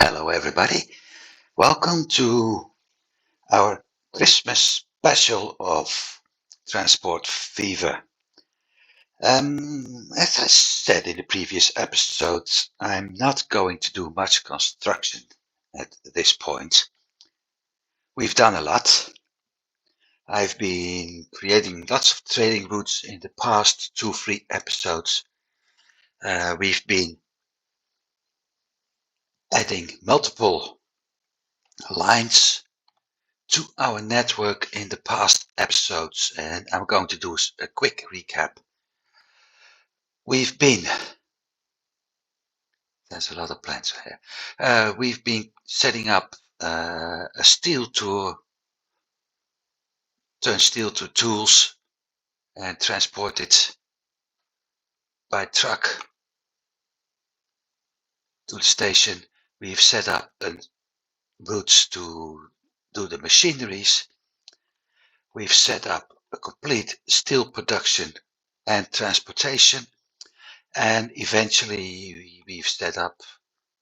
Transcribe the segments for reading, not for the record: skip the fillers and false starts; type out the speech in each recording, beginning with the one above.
Hello, everybody. Welcome to our Christmas special of Transport Fever. As I said in the previous episodes, I'm not going to do much construction at this point. We've done a lot. I've been creating lots of trading routes in the past 2-3 episodes. We've been adding multiple lines to our network in the past episodes, and I'm going to do a quick recap. There's a lot of plants here. We've been setting up a steel to turn steel to tools and transport it by truck to the station. We've set up routes to do the machineries. We've set up a complete steel production and transportation. And eventually we've set up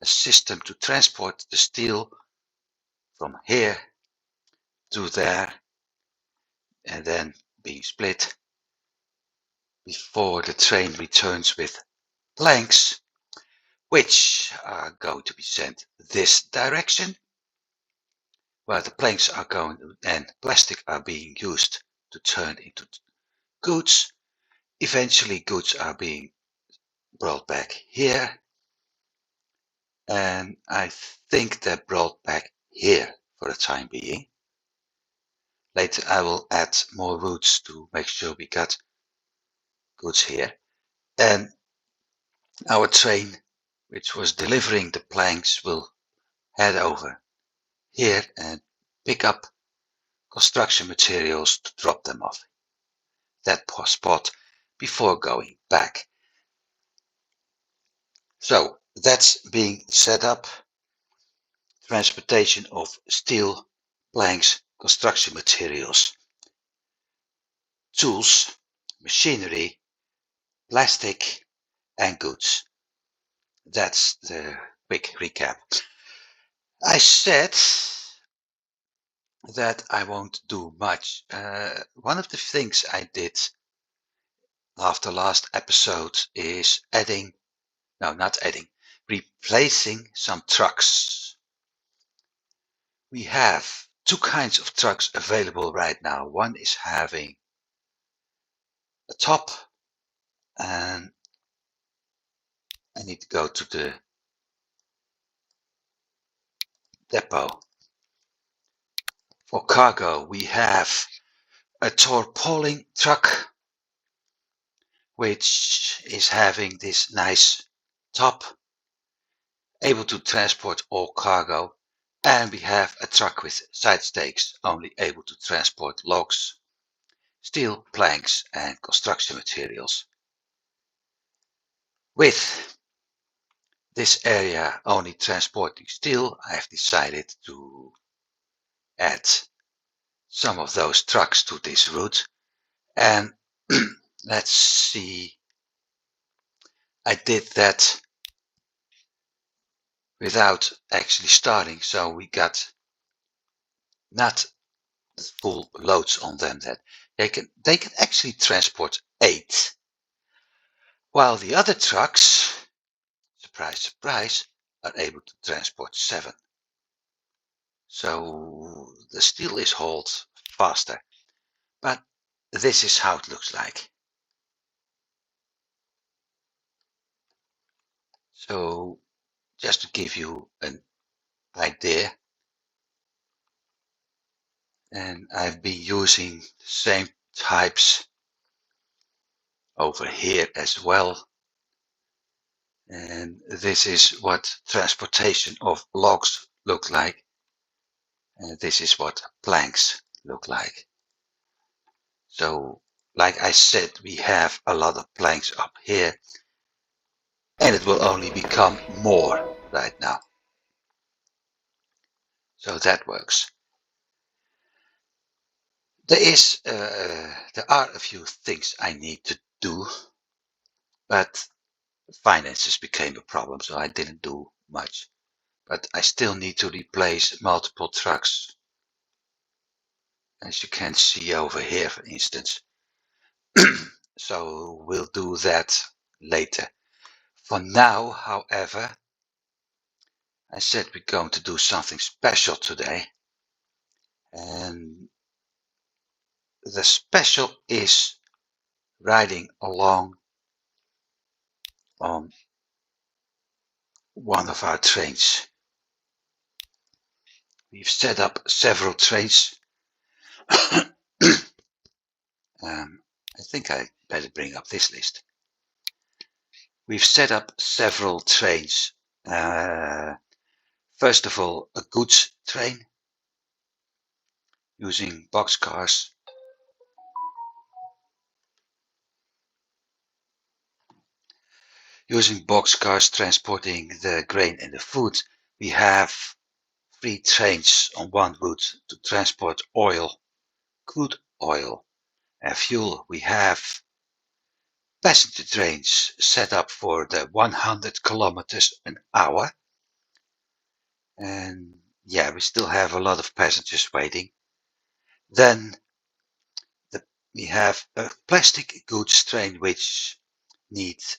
a system to transport the steel from here to there and then being split before the train returns with planks, which are going to be sent this direction, where the planks are going and plastic are being used to turn into goods. Eventually goods are being brought back here, and I think they're brought back here for the time being. Later I will add more routes to make sure we got goods here. And our train, which was delivering the planks, will head over here and pick up construction materials to drop them off that spot before going back. So that's being set up. Transportation of steel, planks, construction materials, tools, machinery, plastic, and goods. That's the quick recap. I said that I won't do much. One of the things I did after last episode is replacing some trucks. We have two kinds of trucks available right now. One is having a top, and I need to go to the depot. For cargo, we have a tarpaulin truck, which is having this nice top, able to transport all cargo. And we have a truck with side stakes, only able to transport logs, steel, planks, and construction materials. With this area only transporting steel, I have decided to add some of those trucks to this route. And let's see, I did that without actually starting, so we got not the full loads on them. That they can actually transport 8, while the other trucks, surprise surprise, are able to transport 7. So the steel is hauled faster, but this is how it looks like. So just to give you an idea, and I've been using the same types over here as well. And this is what transportation of logs look like. And this is what planks look like. So, like I said, we have a lot of planks up here, and it will only become more right now. So that works. There are a few things I need to do, but finances became a problem, so I didn't do much. but I still need to replace multiple trucks, as you can see over here, for instance. So we'll do that later. For now, however, I said we're going to do something special today, and the special is riding along on one of our trains. We've set up several trains. I think I better bring up this list. We've set up several trains. First of all, a goods train using boxcars. Using boxcars transporting the grain and the food. We have 3 trains on one route to transport oil, crude oil, and fuel. We have passenger trains set up for the 100 kilometers an hour. And yeah, we still have a lot of passengers waiting. Then we have a plastic goods train which needs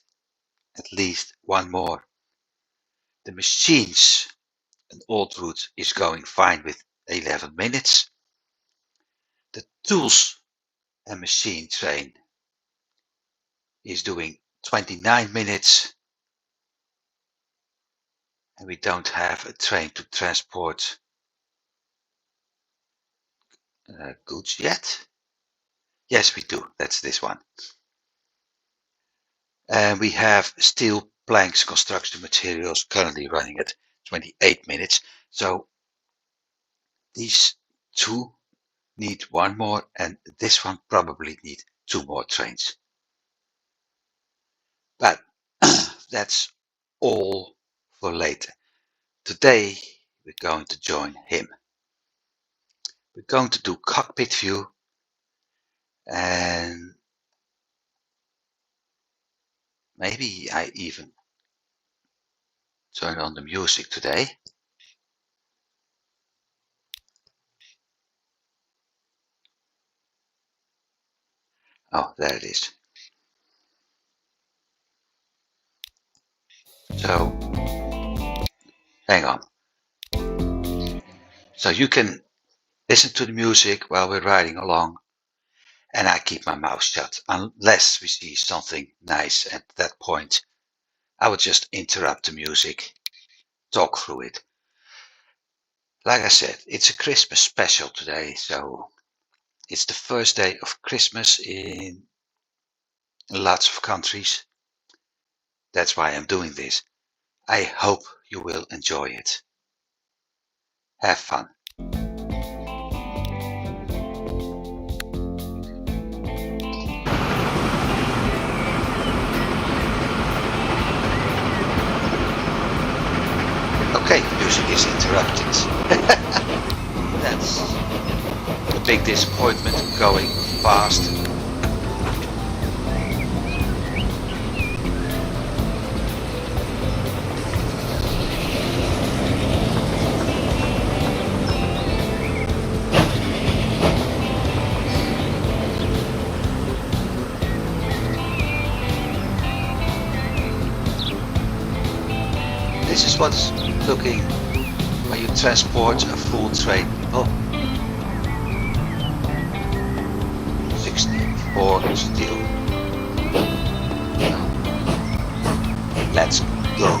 at least one more. The machines, an old route, is going fine with 11 minutes. The tools and machine train is doing 29 minutes. And we don't have a train to transport goods yet. Yes, we do. That's this one. And we have steel planks construction materials currently running at 28 minutes. So these 2 need one more, and this one probably need 2 more trains. But that's all for later. Today we're going to join him. We're going to do cockpit view, and maybe I even turn on the music today. Oh, there it is. So, hang on. So you can listen to the music while we're riding along, and I keep my mouth shut unless we see something nice at that point. I will just interrupt the music, talk through it. Like I said, it's a Christmas special today, so it's the first day of Christmas in lots of countries. That's why I'm doing this. I hope you will enjoy it. Have fun. Okay, music is interrupted. That's a big disappointment going fast. This is what's looking when you transport a full train, people. 64 steel. Let's go.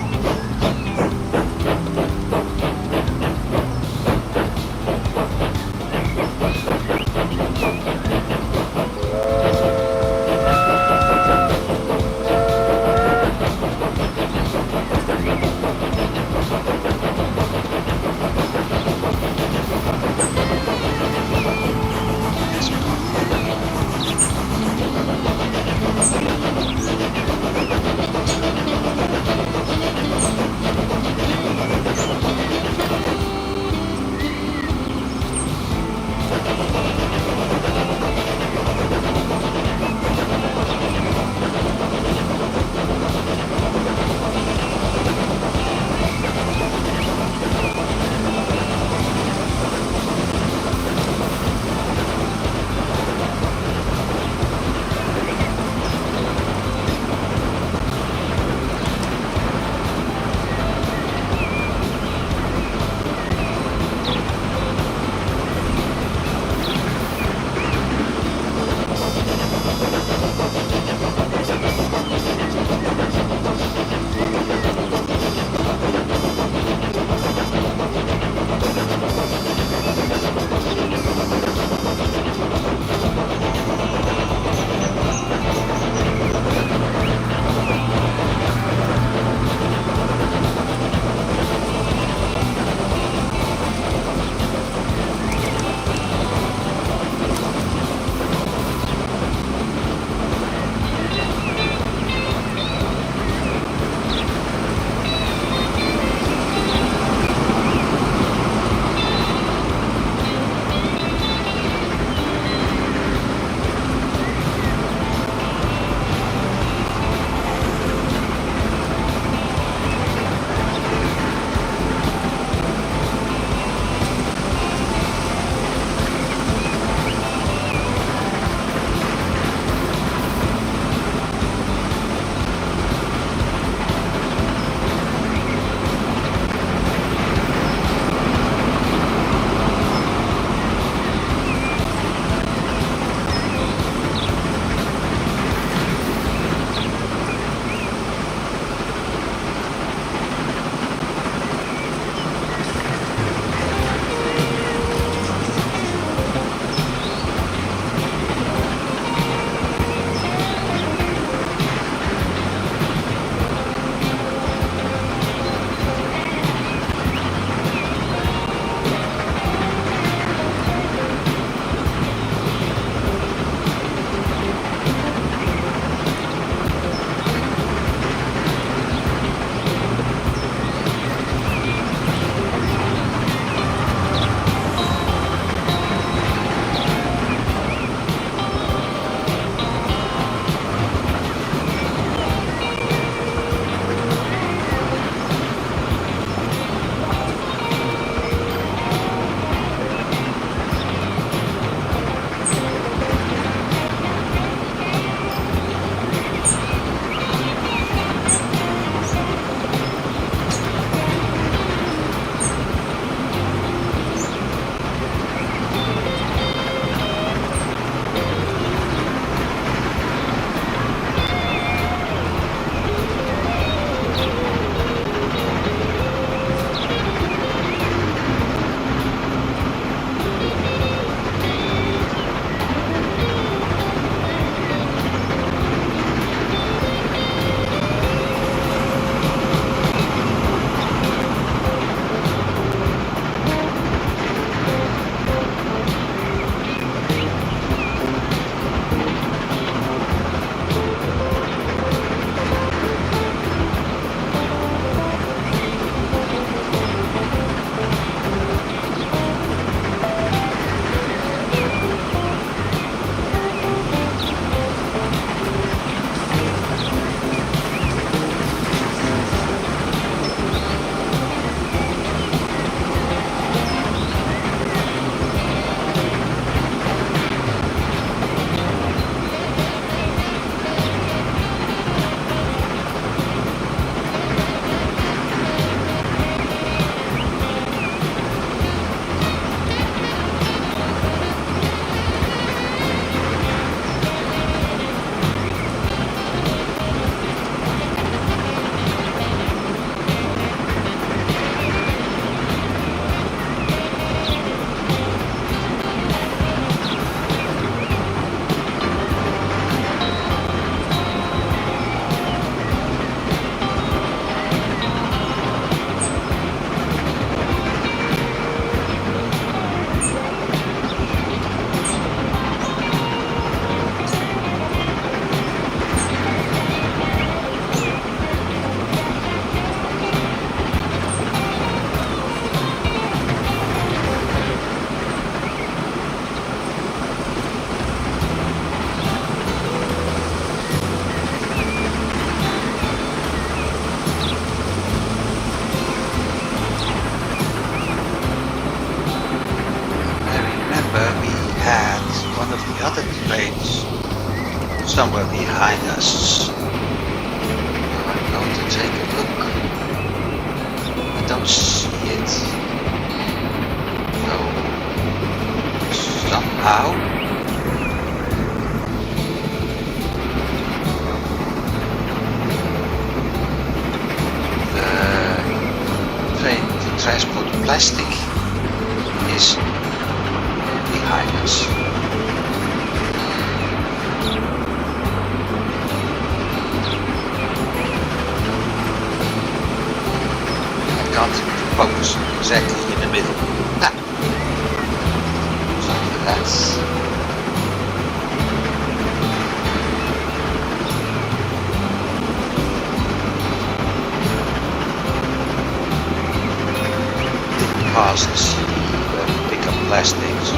behind us. I'm going to take a look. I don't see it. No. Somehow. The train to transport plastic is behind us. I can't focus exactly in the middle. So that's past the city where we pick up plastics.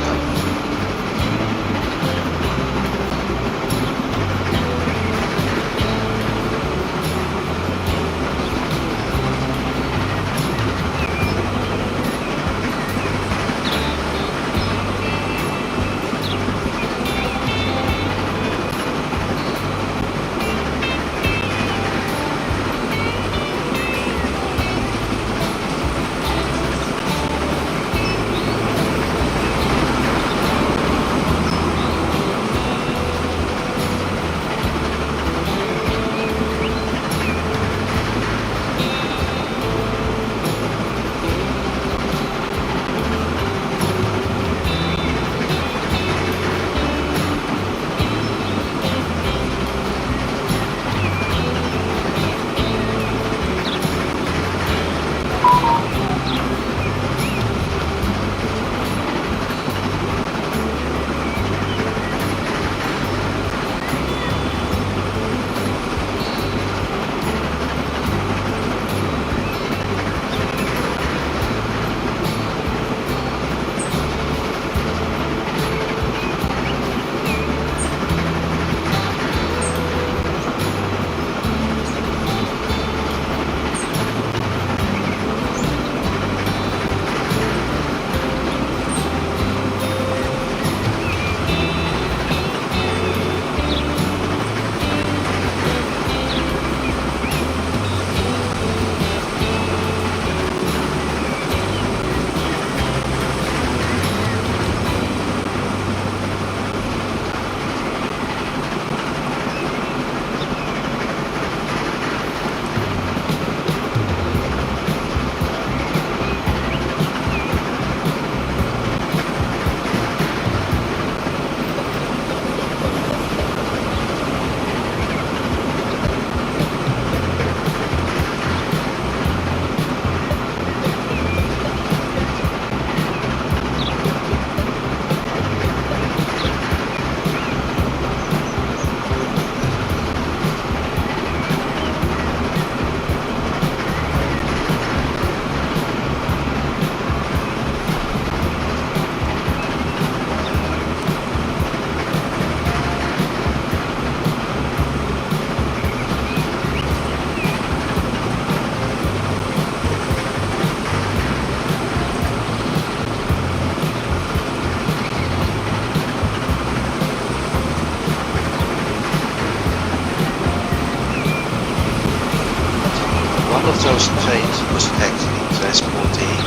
One of those trains was actually transporting,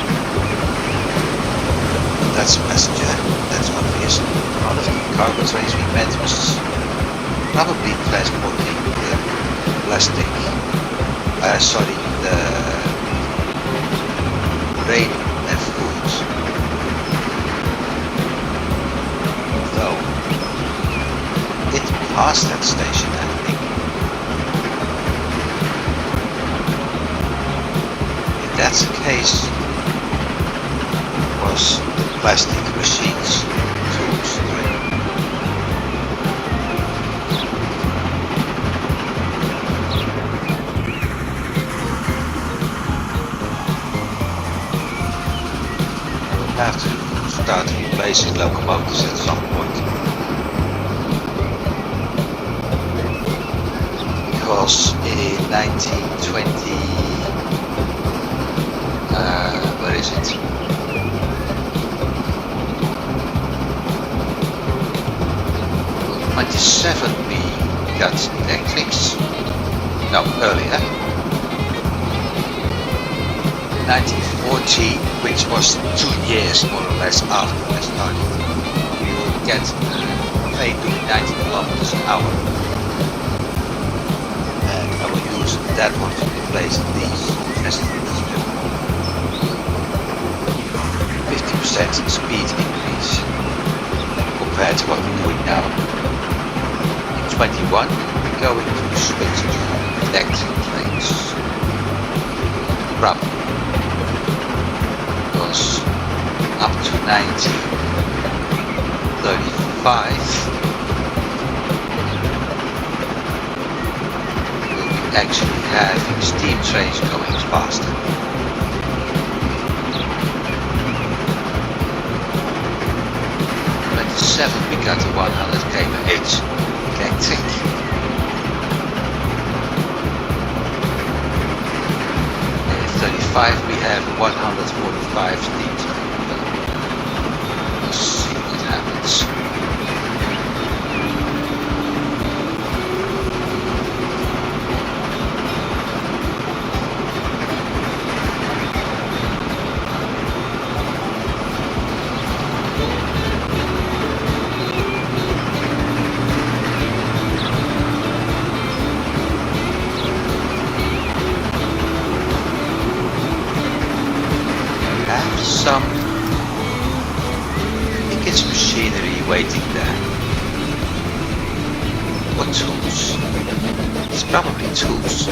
that's a passenger, that's obvious. One of the cargo trains we met was probably transporting the plastic, the grain and food. Though it passed that station, I think. If that's the case, was the plastic machines tools. Have to start replacing locomotives at some point, because in 1920, where is it? 27 we got electrics. No, earlier. 1940, which was 2 years more or less after I started, you will get a train doing 90 kilometers an hour. And I will use that one to replace these facilities with 50% speed increase compared to what we're doing now. In 21, we're going to switch to electric trains. Probably. Because up to 1935 we'll be actually having steam trains going faster. 27 we got a 100 km/h electric. 35 we have 145 steam train. Let's see what happens. Some, I think it's machinery waiting there. Or tools. It's probably tools.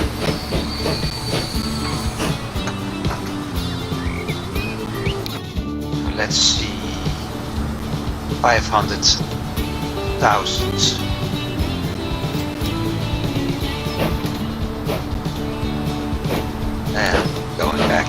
Let's see. 500,000. And going back.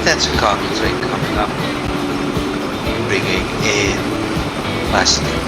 That's a cargo train coming up, bringing in plastic.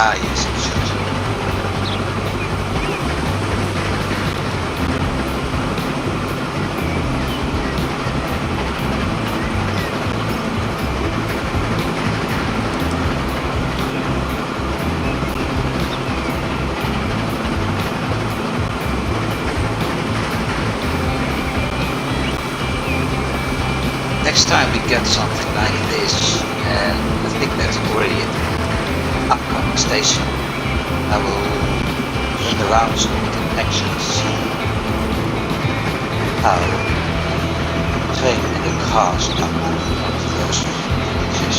Ah, yes, it should. Next time we get something like this, and I think that's already an upcoming station, I will turn around so we can actually see how the train and the cars are moving on those bridges.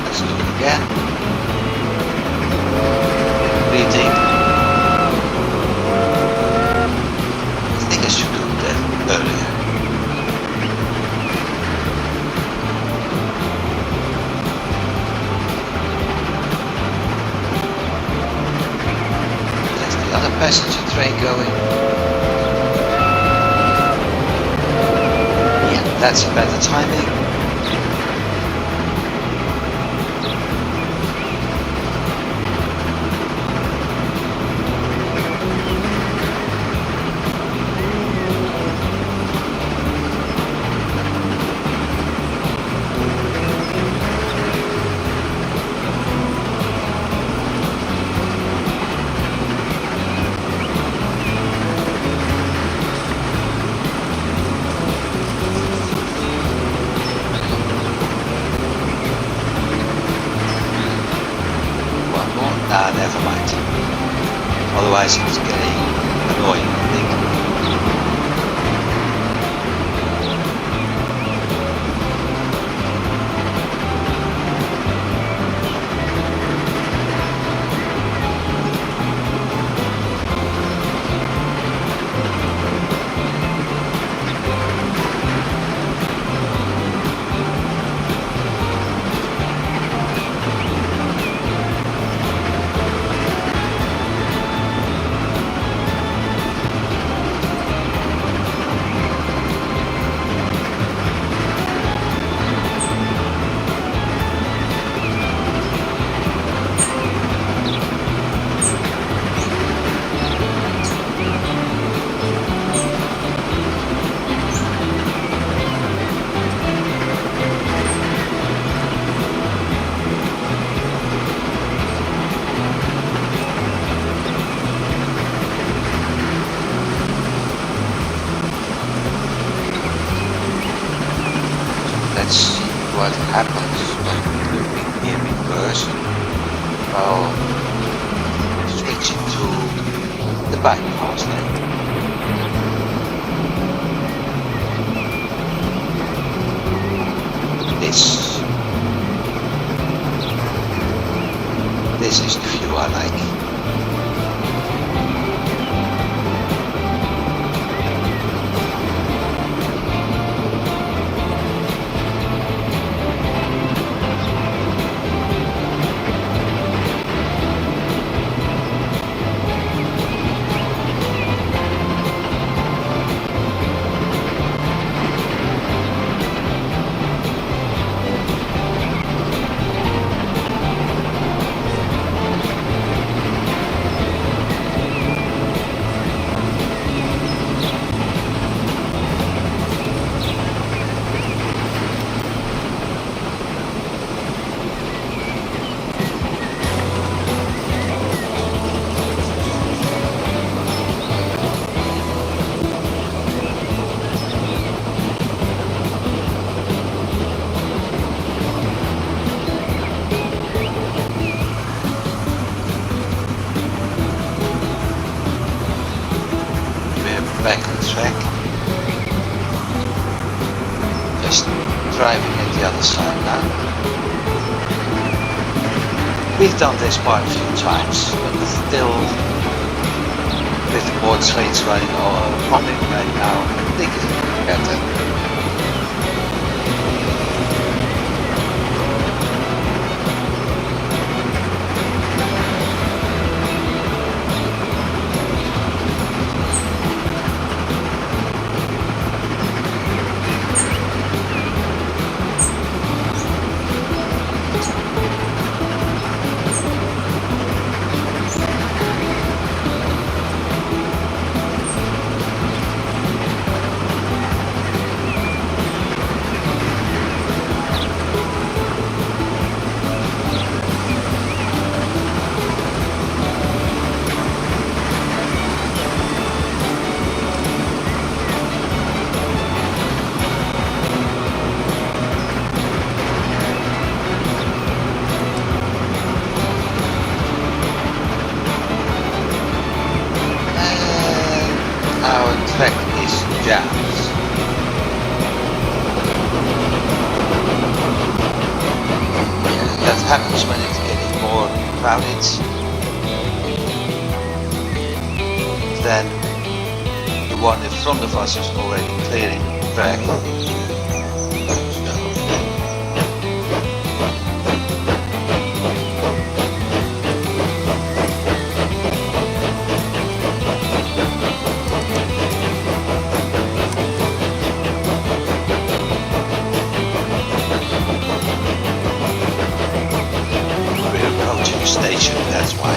Let's do it again. Reading. I think I should do that earlier. There's the other passenger train going. Yeah, that's better timing. Ah, never mind. Otherwise it's getting annoying, I think. Let's see what happens when looping in reverse while switching to the bypass lane. This is the view I like. driving at the other side now. We've done this part a few times, but still with more trains running on it right now, I think it's better. Our track is jammed. Yeah, that happens when it's getting more crowded. Then the one in front of us is already clearing the track. Station, that's why.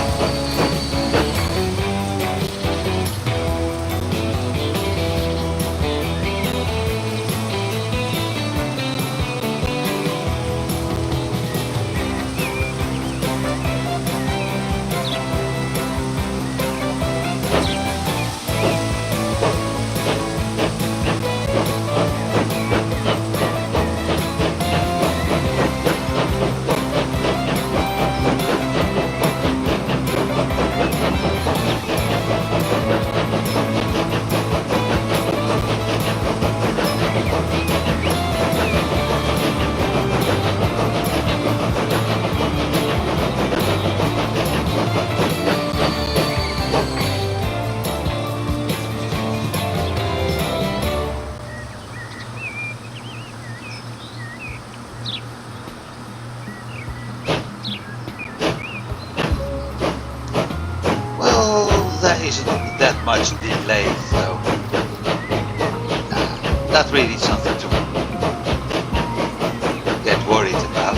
There isn't that much delay, though. Not really something to get worried about.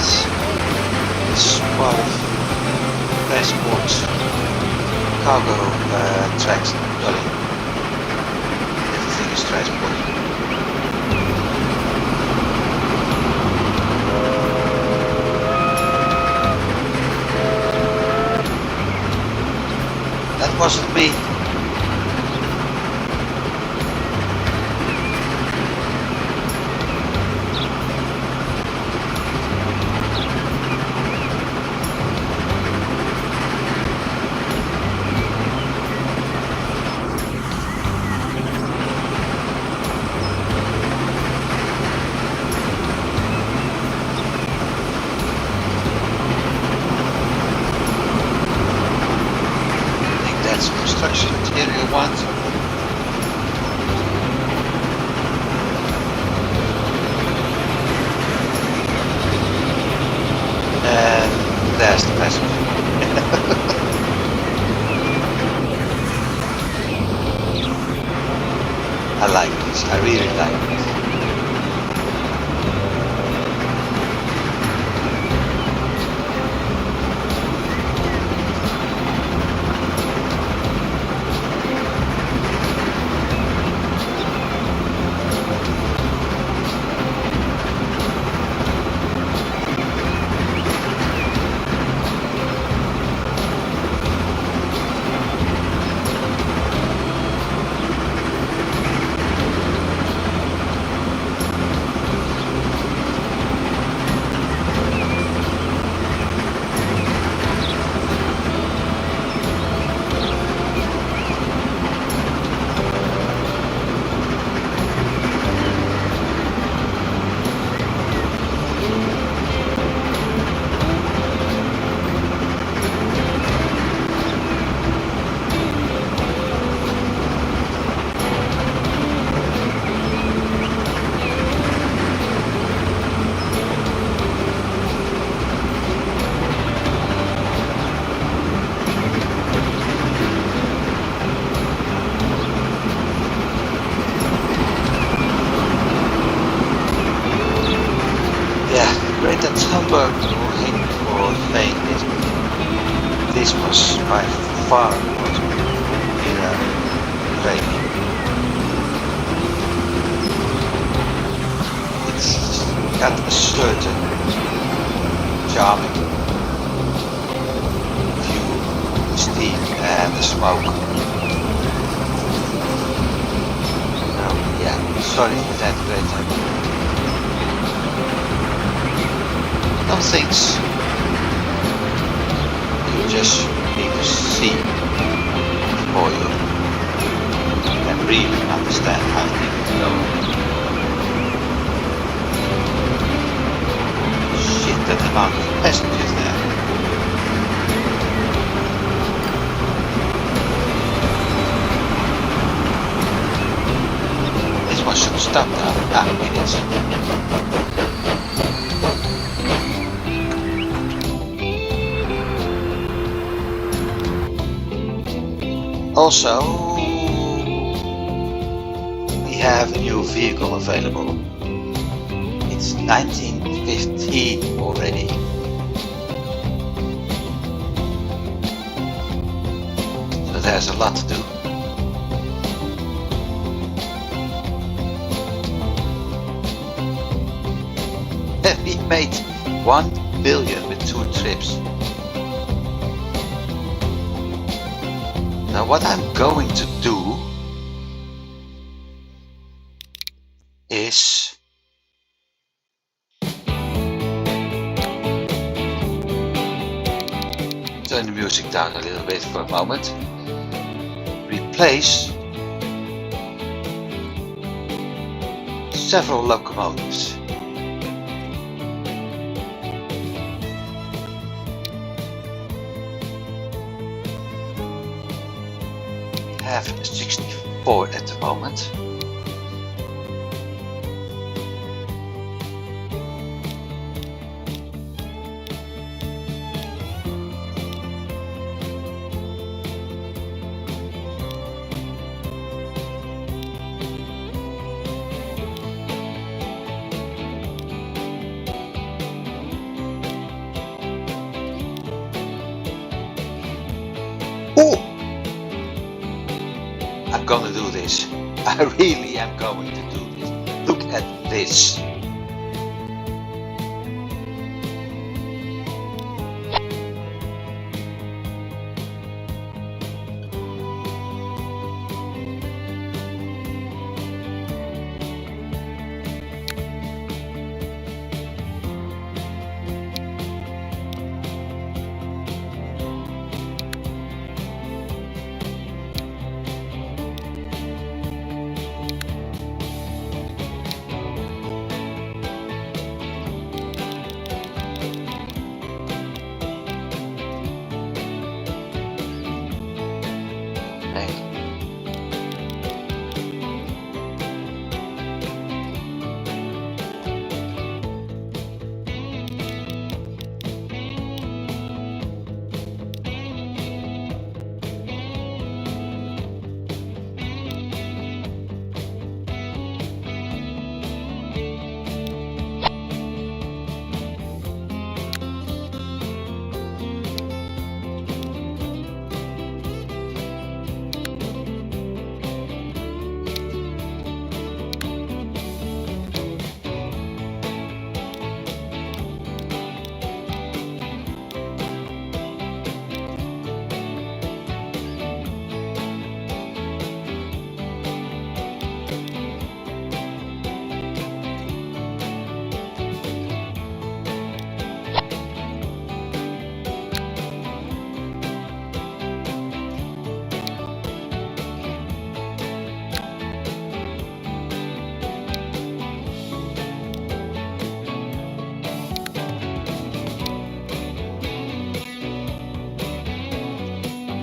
It's part of transport cargo tracks. Sorry, everything is transport. That wasn't me. Construction material ones. And there's the passenger. I like this. I really like this. That Hamburg for saying this was by far the most popular train. It's got a certain charming view, the steam and the smoke. Yeah, sorry for that great time. Some things you just need to see before you can really understand how things go. Shit, that amount of passengers there. This one should stop now. Ah, it is. Also, we have a new vehicle available. It's 1915 already. So there's a lot to do. We made 1 billion with 2 trips. Now what I'm going to do is turn the music down a little bit for a moment. Replace several locomotives. We have 64 at the moment. I really am going to do this. Look at this.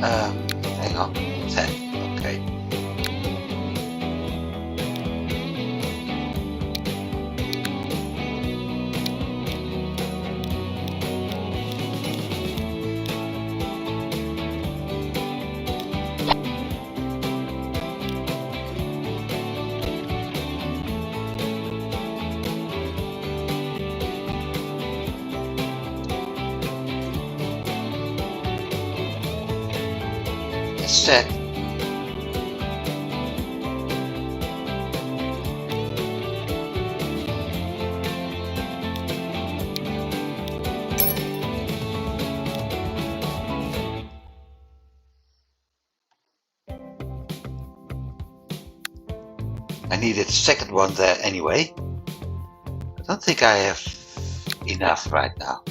Hang on. 10. Okay. It's set. I needed a second one there anyway. I don't think I have enough right now.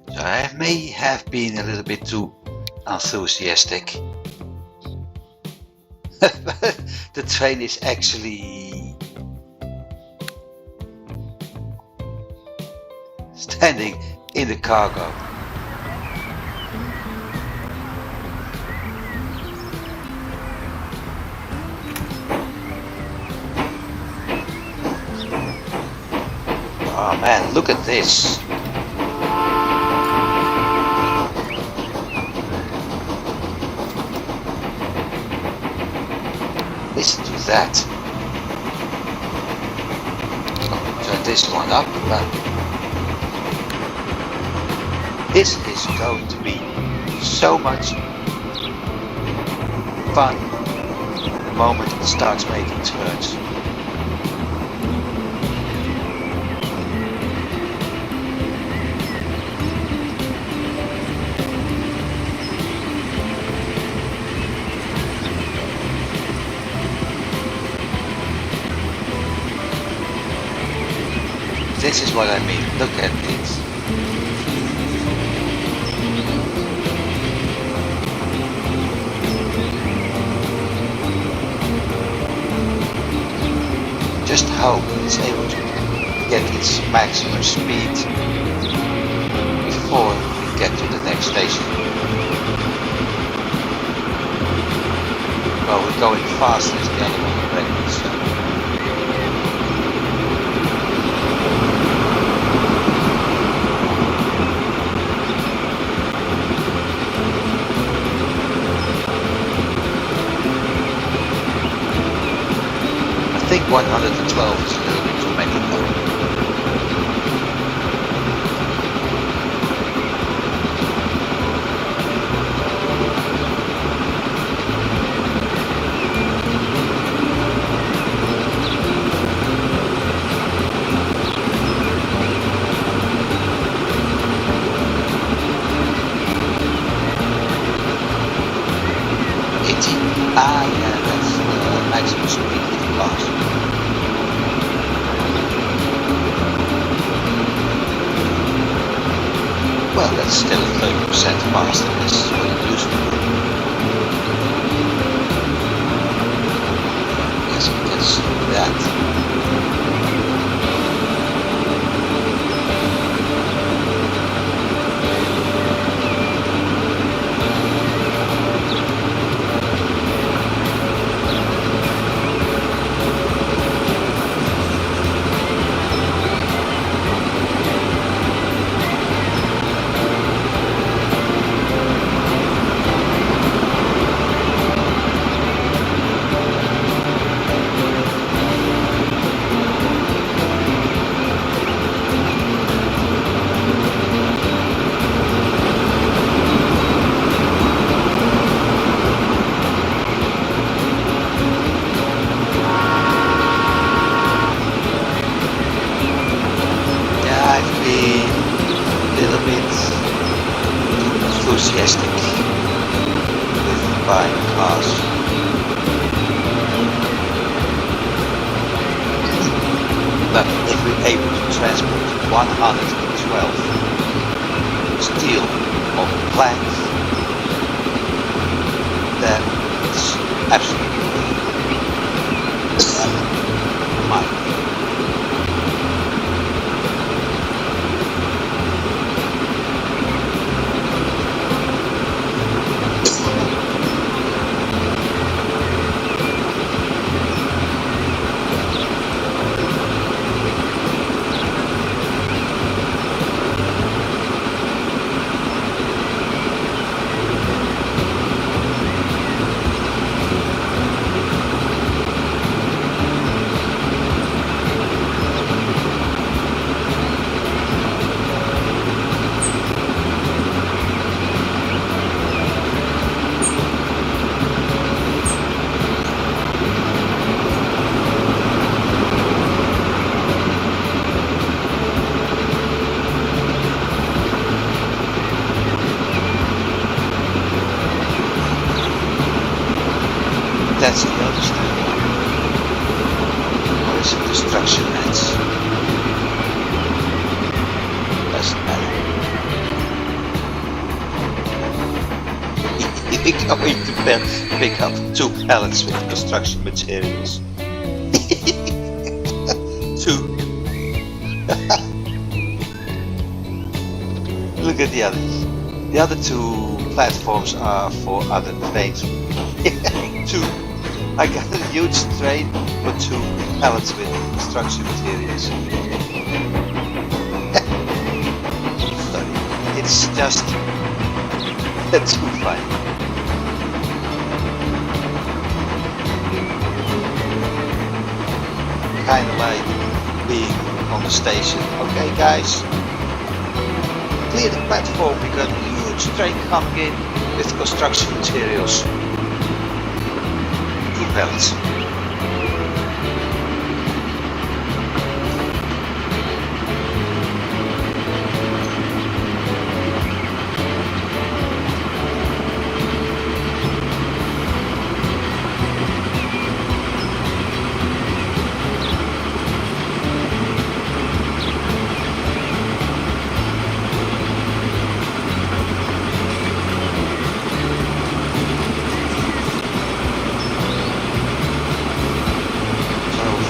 So I may have been a little bit too enthusiastic. The train is actually standing in the cargo. Oh man, look at this. Listen to that. Turn this one up. This is going to be so much fun the moment it starts making turns. This is what I mean. Look at this. Just hope it's able to get its maximum speed before we get to the next station. Well, we're going faster as the other one already, so. I think 112 is a little bit too many though. 80. Ah, yeah, that's the maximum speed of the cars. Well, that's still 30% faster than this is what it used to be. Yes, you can see that. I've been a little bit too enthusiastic with buying cars. But if we're able to transport 112 steel on planks, then it's absolutely my opinion. That's the other stuff. Or is it destruction nets? Doesn't matter. You're going to pick up 2 pallets with construction materials. 2. Look at the others. The other 2 platforms are for other trains. 2. I got a huge train for 2 pallets with construction materials. Funny. It's just too funny. Kinda like being on the station. Okay guys, clear the platform, we got a huge train coming in with construction materials. 2 pallets.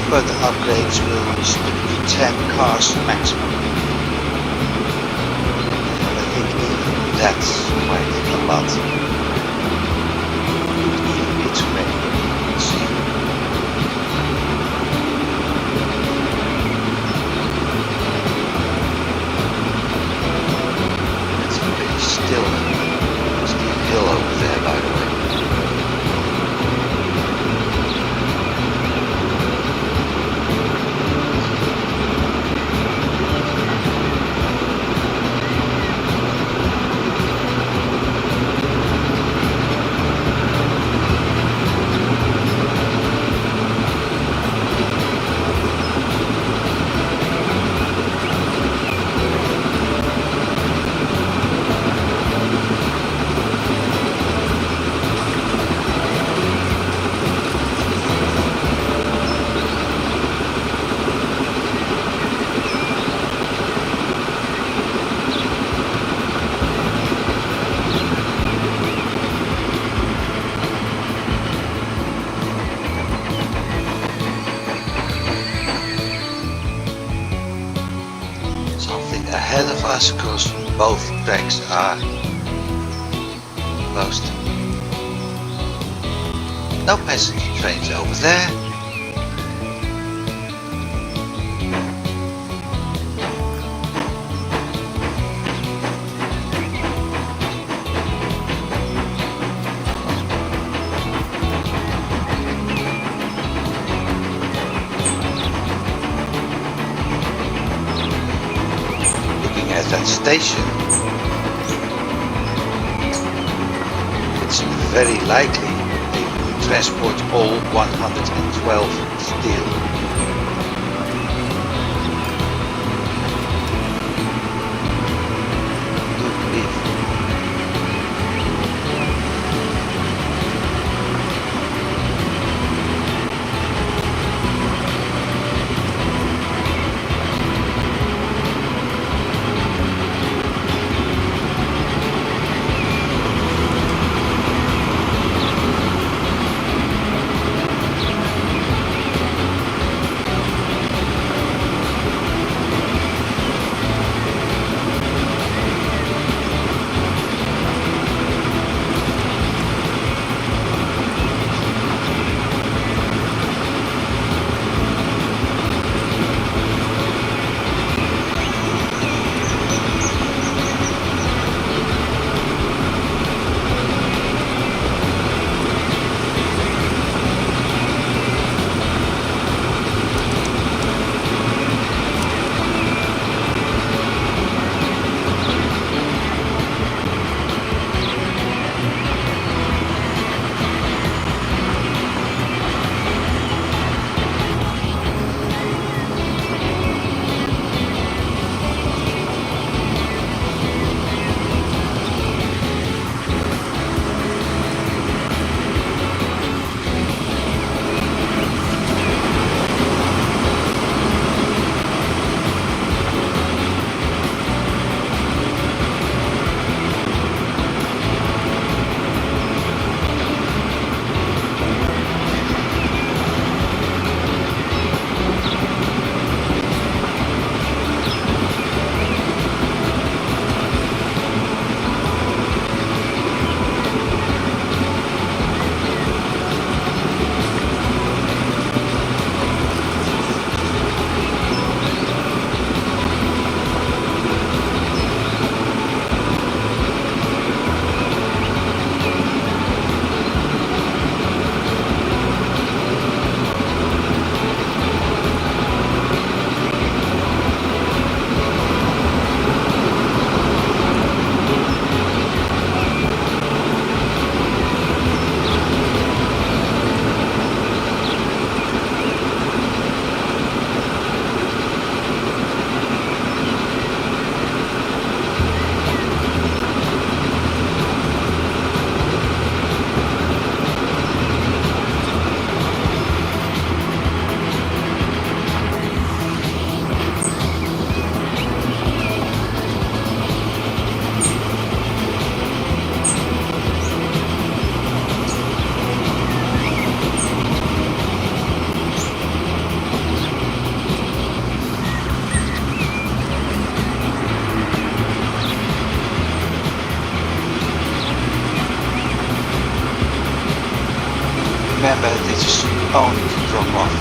Further upgrades will be 10 cars maximum. And I think even that's quite a lot. Could even be too many. Let's see. It's a pretty still hill over there, by the way. That's because both tracks are closed. No passenger trains over there. Looking at that station, it's very likely they will transport all 112 steel. Good grief. Remember, this is only to drop off.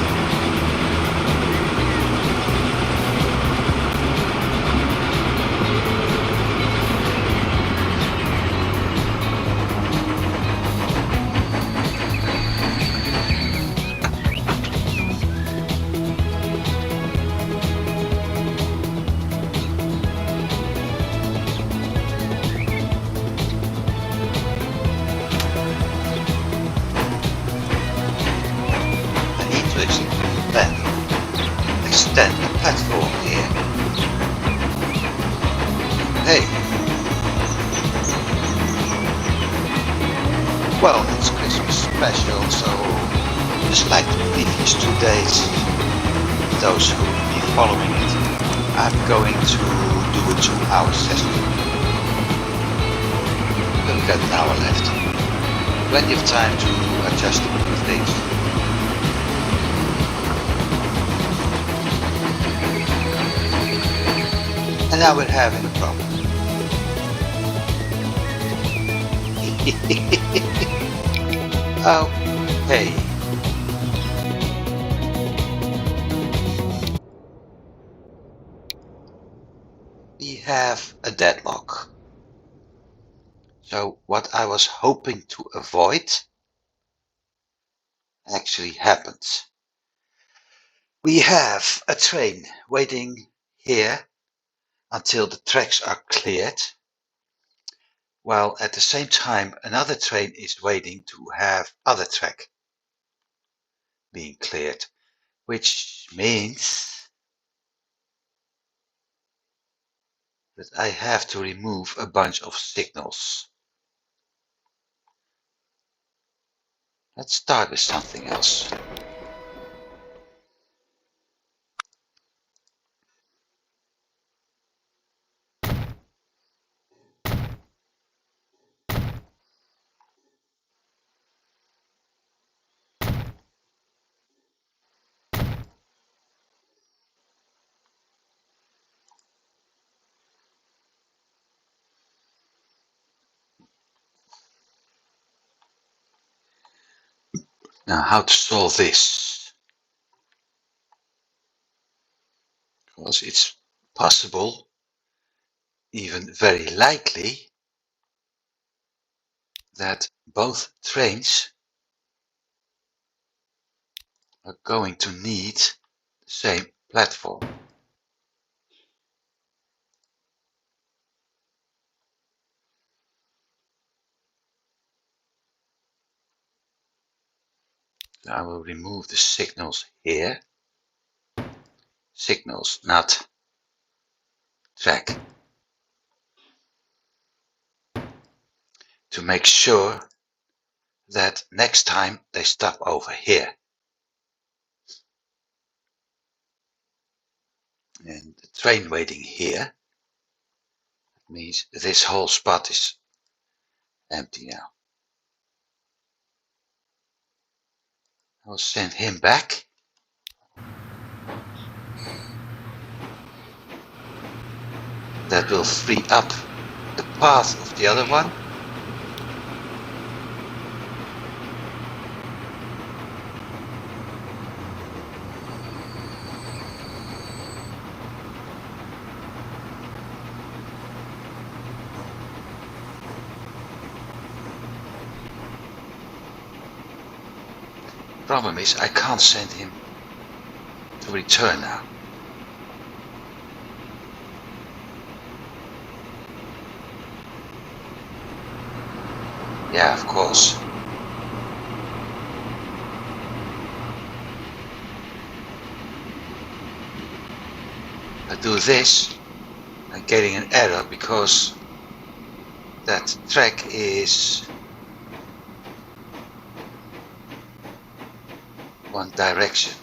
Extend the platform here. Hey. Well, it's Christmas special, so just like the previous 2 days, those who will be following it, I'm going to do a 2-hour session. We've got an hour left. Plenty of time to adjust a few things. And now we're having a problem. Okay. We have a deadlock. So what I was hoping to avoid actually happened. We have a train waiting here until the tracks are cleared, while at the same time another train is waiting to have other track being cleared, which means that I have to remove a bunch of signals. Let's start with something else. Now, how to solve this? Because it's possible, even very likely, that both trains are going to need the same platform. So I will remove the signals here. Signals, not track. To make sure that next time they stop over here. And the train waiting here means this whole spot is empty now. I'll send him back. That will free up the path of the other one. Problem is, I can't send him to return now. Yeah, of course. I do this, I'm getting an error because that track is one direction.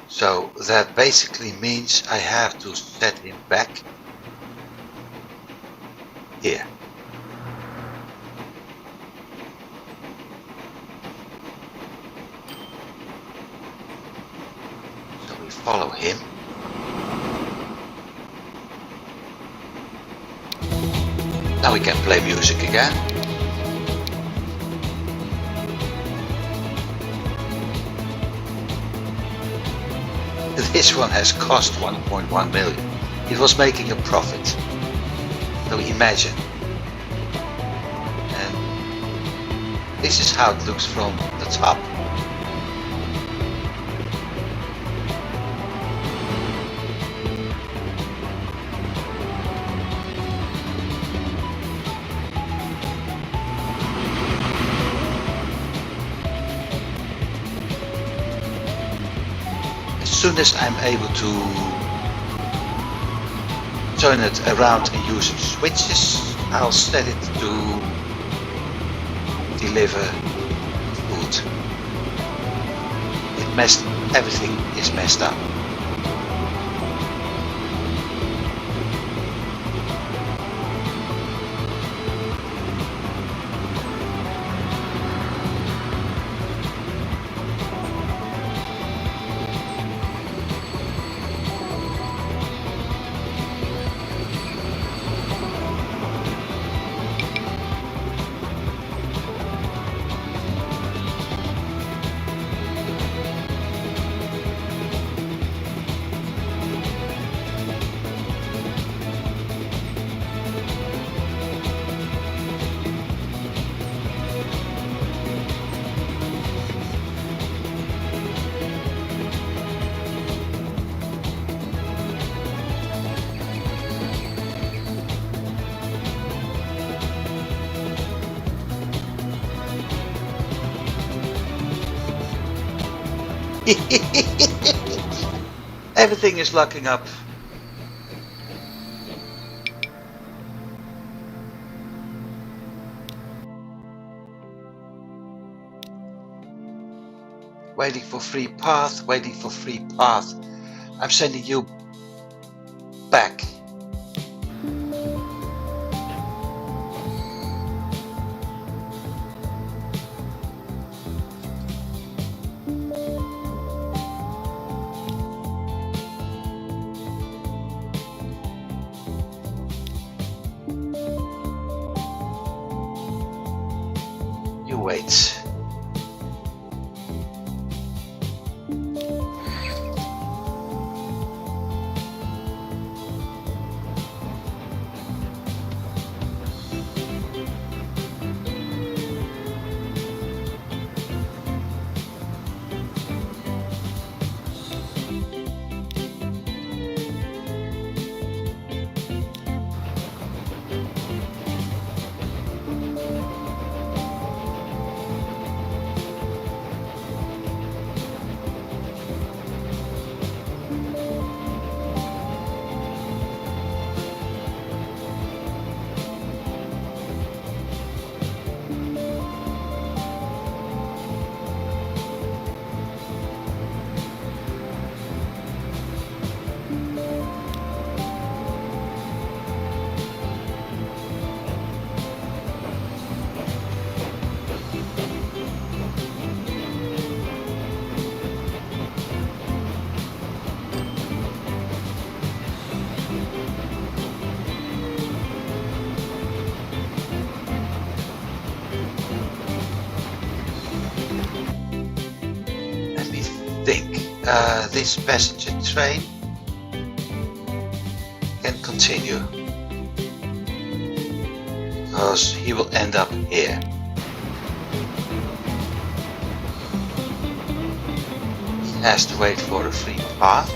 So that basically means I have to set him back here. So we follow him. Now we can play music again. This one has cost 1.1 million. It was making a profit. So imagine. And this is how it looks from the top. As soon as I'm able to turn it around and use switches, I'll set it to deliver food. Everything is messed up. Everything is locking up. Waiting for free path, waiting for free path. I'm sending you back. You wait. Let me think. This passenger train can continue because he will end up here. He has to wait for a free path.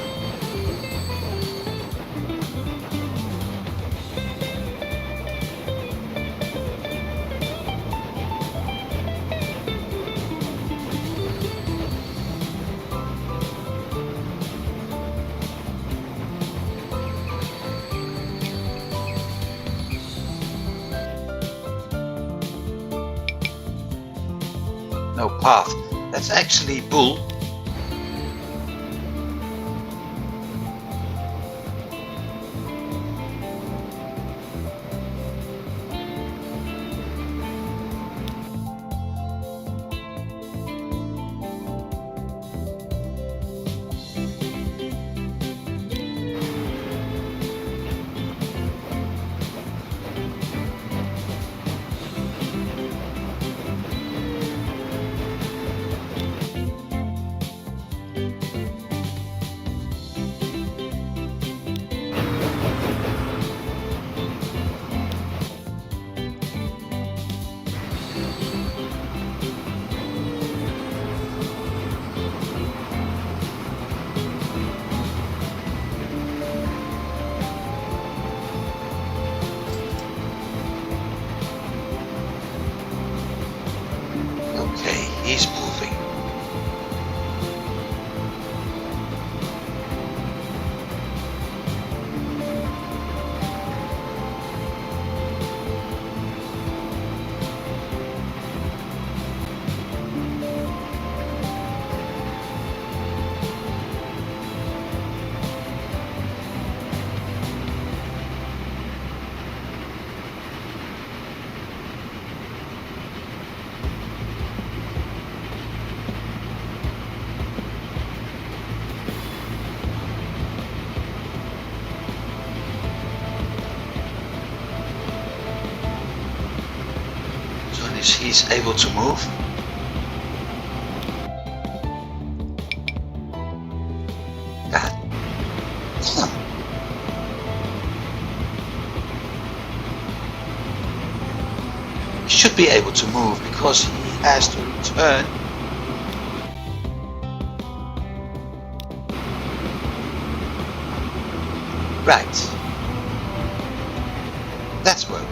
No path. That's actually bull. Okay, he's moving. He's able to move. God. He should be able to move because he has to return. Right. That's working.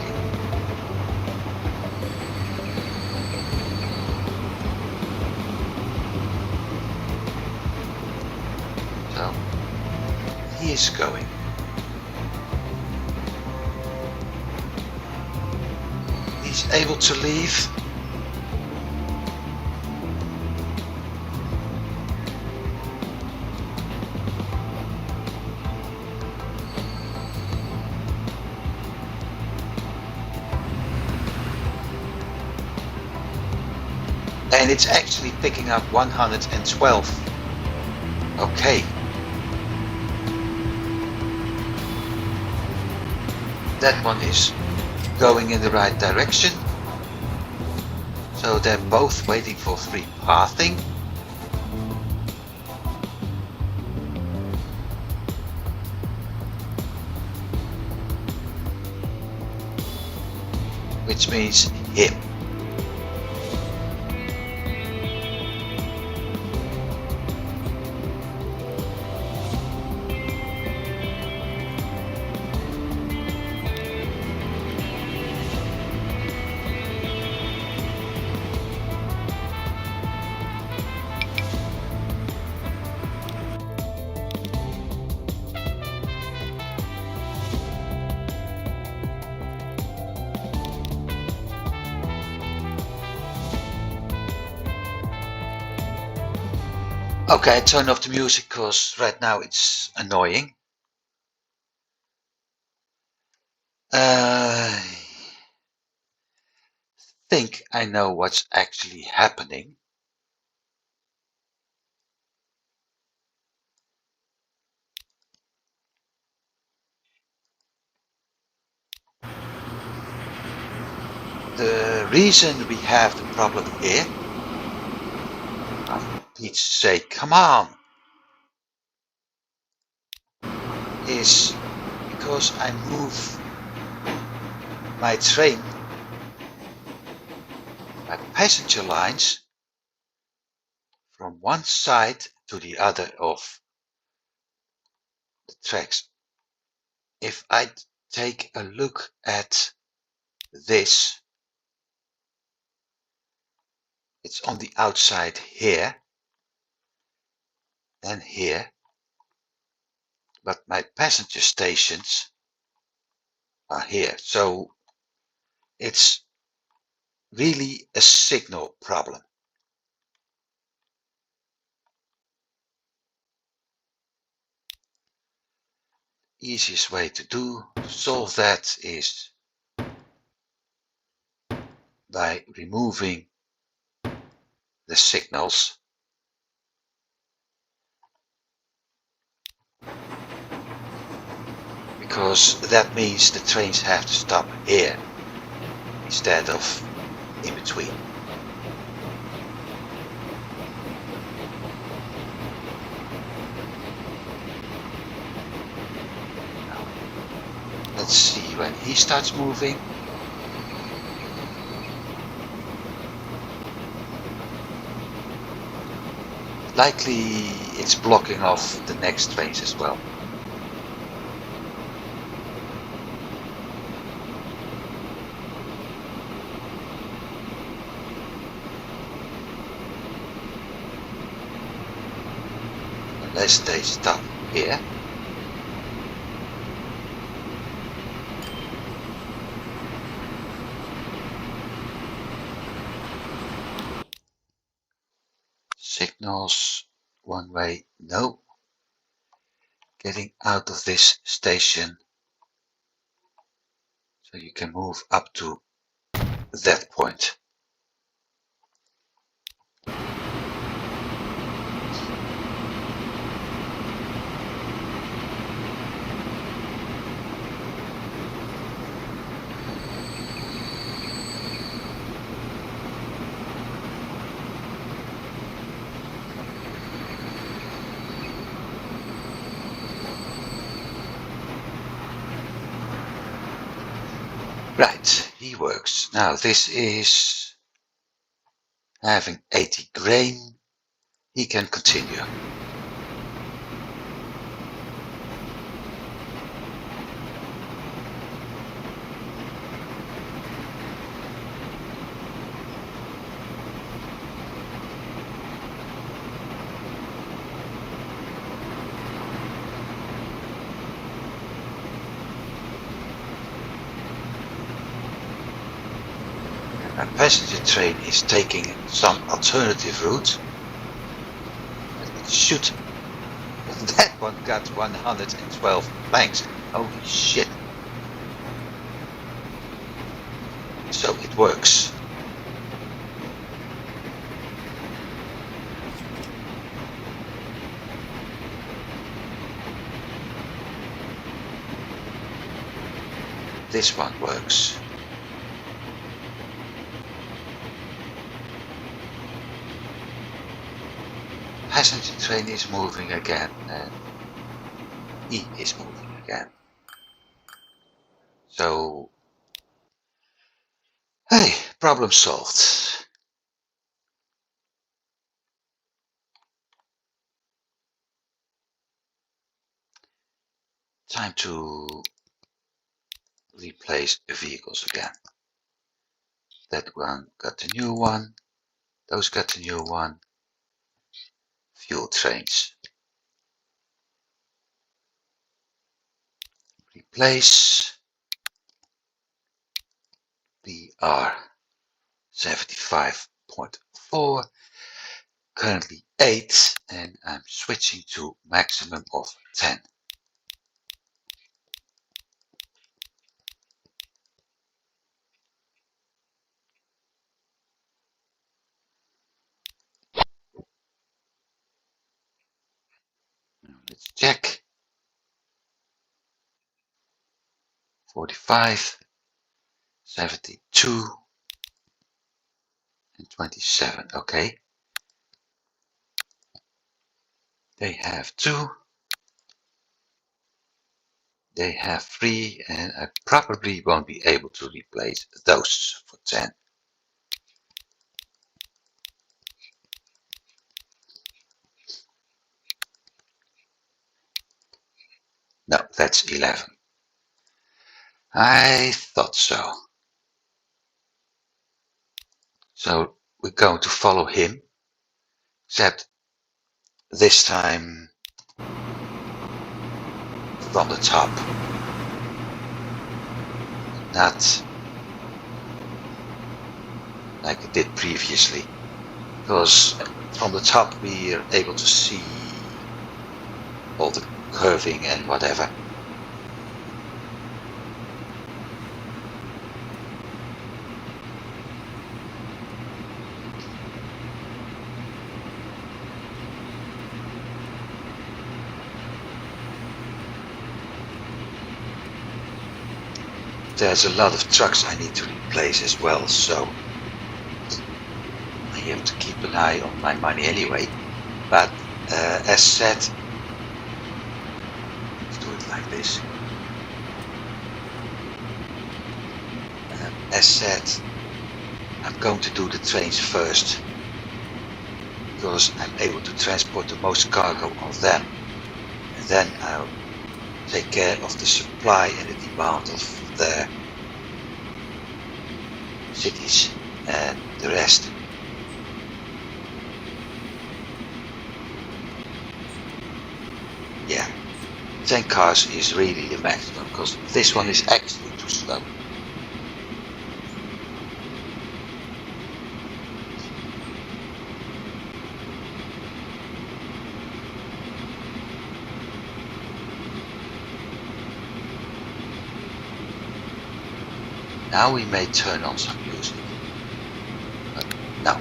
is going. He's able to leave. And it's actually picking up 112. Okay. That one is going in the right direction. So they're both waiting for free pathing. Which means him. Okay, turn off the music because right now it's annoying. I think I know what's actually happening. The reason we have the problem here, for Pete's sake, come on, is because I move my train, my passenger lines, from one side to the other of the tracks. If I take a look at this, it's on the outside here and here, but my passenger stations are here. So it's really a signal problem. Easiest way to solve that is by removing the signals. Because that means the trains have to stop here instead of in between. Now, let's see when he starts moving. Likely it's blocking off the next trains as well. Unless they stop here. Signals, one way, no. Getting out of this station so you can move up to that point. Right, he works. Now this is having 80 grain. He can continue. passenger train is taking some alternative route. It should. That one got 112 planks. Holy shit. So it works. This one works. Passenger train is moving again and E is moving again. So, hey, problem solved. Time to replace the vehicles again. That one got the new one. Those got the new one. Fuel trains. Replace. BR 75.4. Currently 8, and I'm switching to maximum of 10. Now let's check. 45, 72, and 27. Okay. They have 2. They have 3, and I probably won't be able to replace those for 10. No, that's 11. I thought so. So we're going to follow him, except this time from the top. Not like it did previously, because from the top we are able to see all the curving and whatever. There's a lot of trucks I need to replace as well, so I have to keep an eye on my money anyway. But as said, let's do it like this. As said, I'm going to do the trains first, because I'm able to transport the most cargo on them, and then I'll take care of the supply and the demand of the cities and the rest. Yeah, 10 cars is really the maximum, because this one is actually too slow. Now we may turn on some music, but no.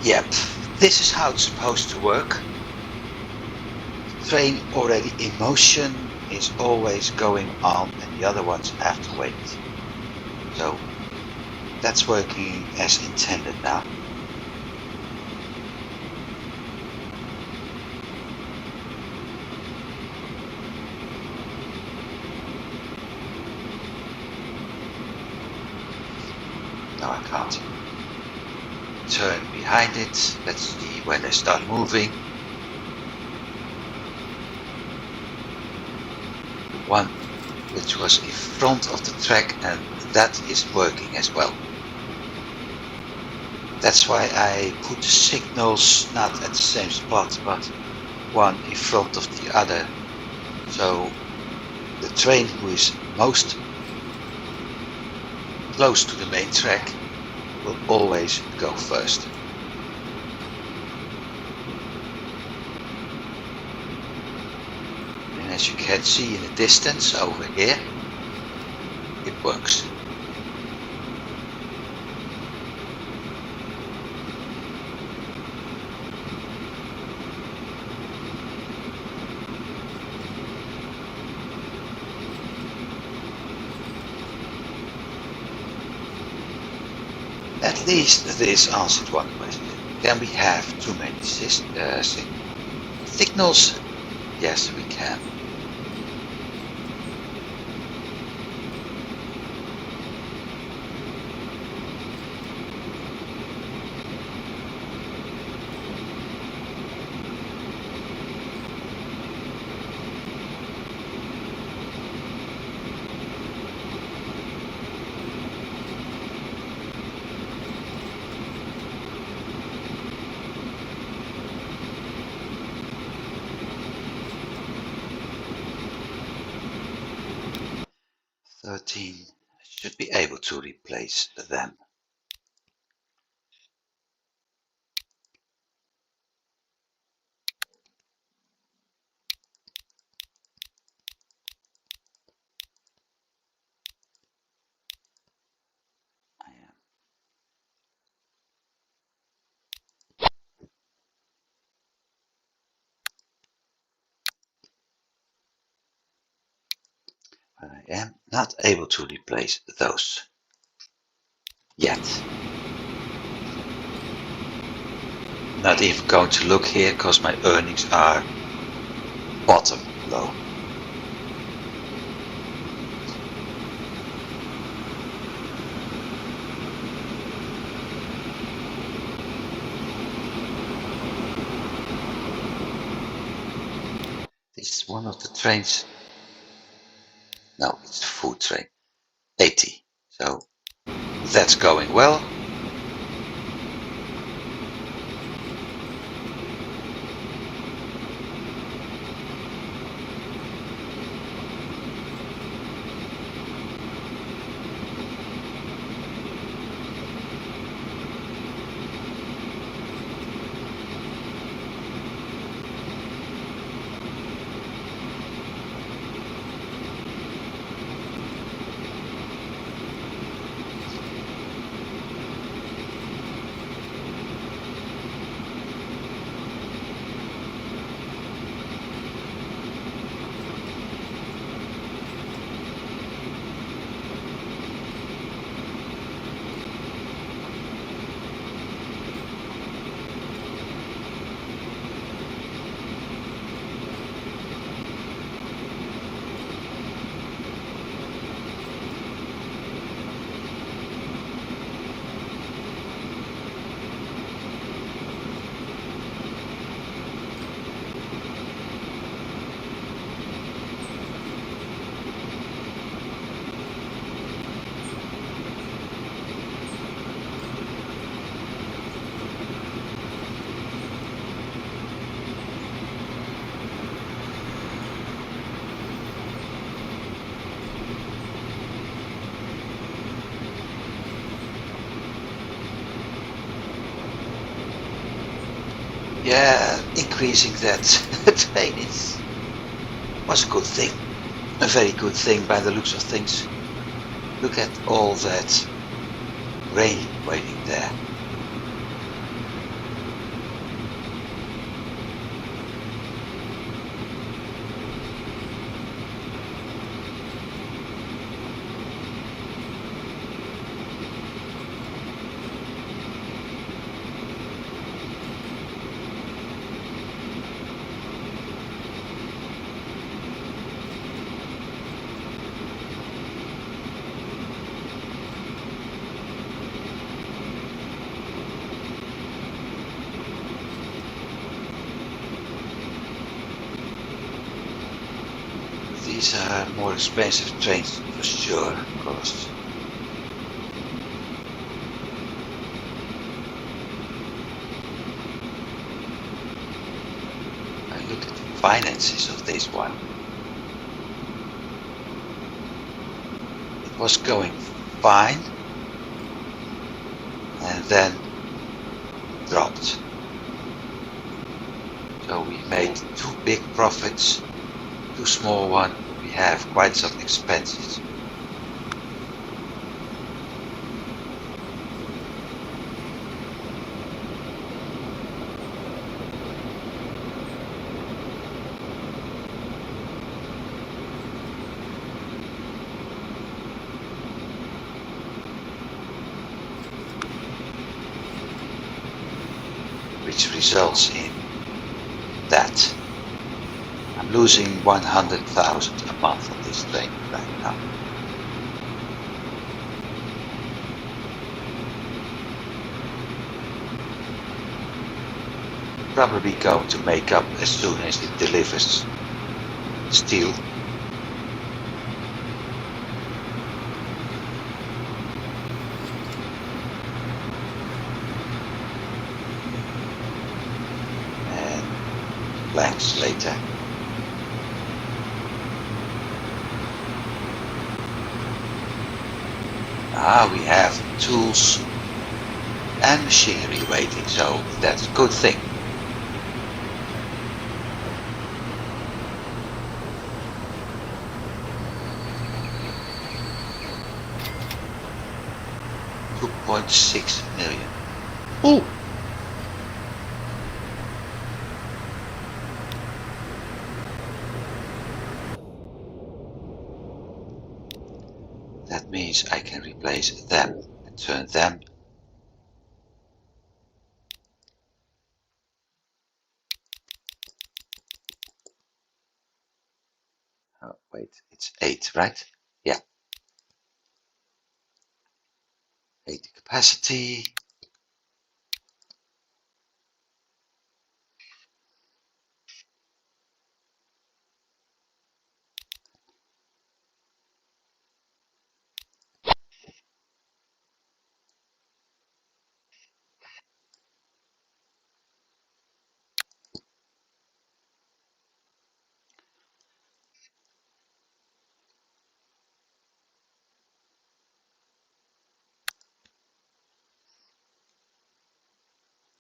Yep, this is how it's supposed to work. The train already in motion is always going on and the other ones have to wait. So that's working as intended now. No, I can't turn behind it. Let's see when they start moving. One which was in front of the track, and that is working as well. That's why I put the signals not at the same spot, but one in front of the other. So the train who is most close to the main track will always go first. And as you can see in the distance over here, it works. At least this answered one question. Can we have too many signals? Yes, we can. Should be able to replace them. I am not able to replace those yet. Not even going to look here because my earnings are bottom low. This is one of the trains. No, it's the food train. 80. So that's going well. Yeah, increasing that train was a good thing. A very good thing by the looks of things. Look at all that rain waiting there. these are more expensive trains for sure, of course. I look at the finances of this one. It was going fine and then dropped. So we made 2 big profits, 2 small ones. We have quite some expenses. Which results in that I'm losing 100,000 a month on this train right now. Probably going to make up as soon as it delivers steel. And blanks later. We have tools and machinery waiting, so that's a good thing. $2.6 million. Ooh! That means I can replace them and turn them. Oh, wait, it's 8, right? Yeah. 80 capacity.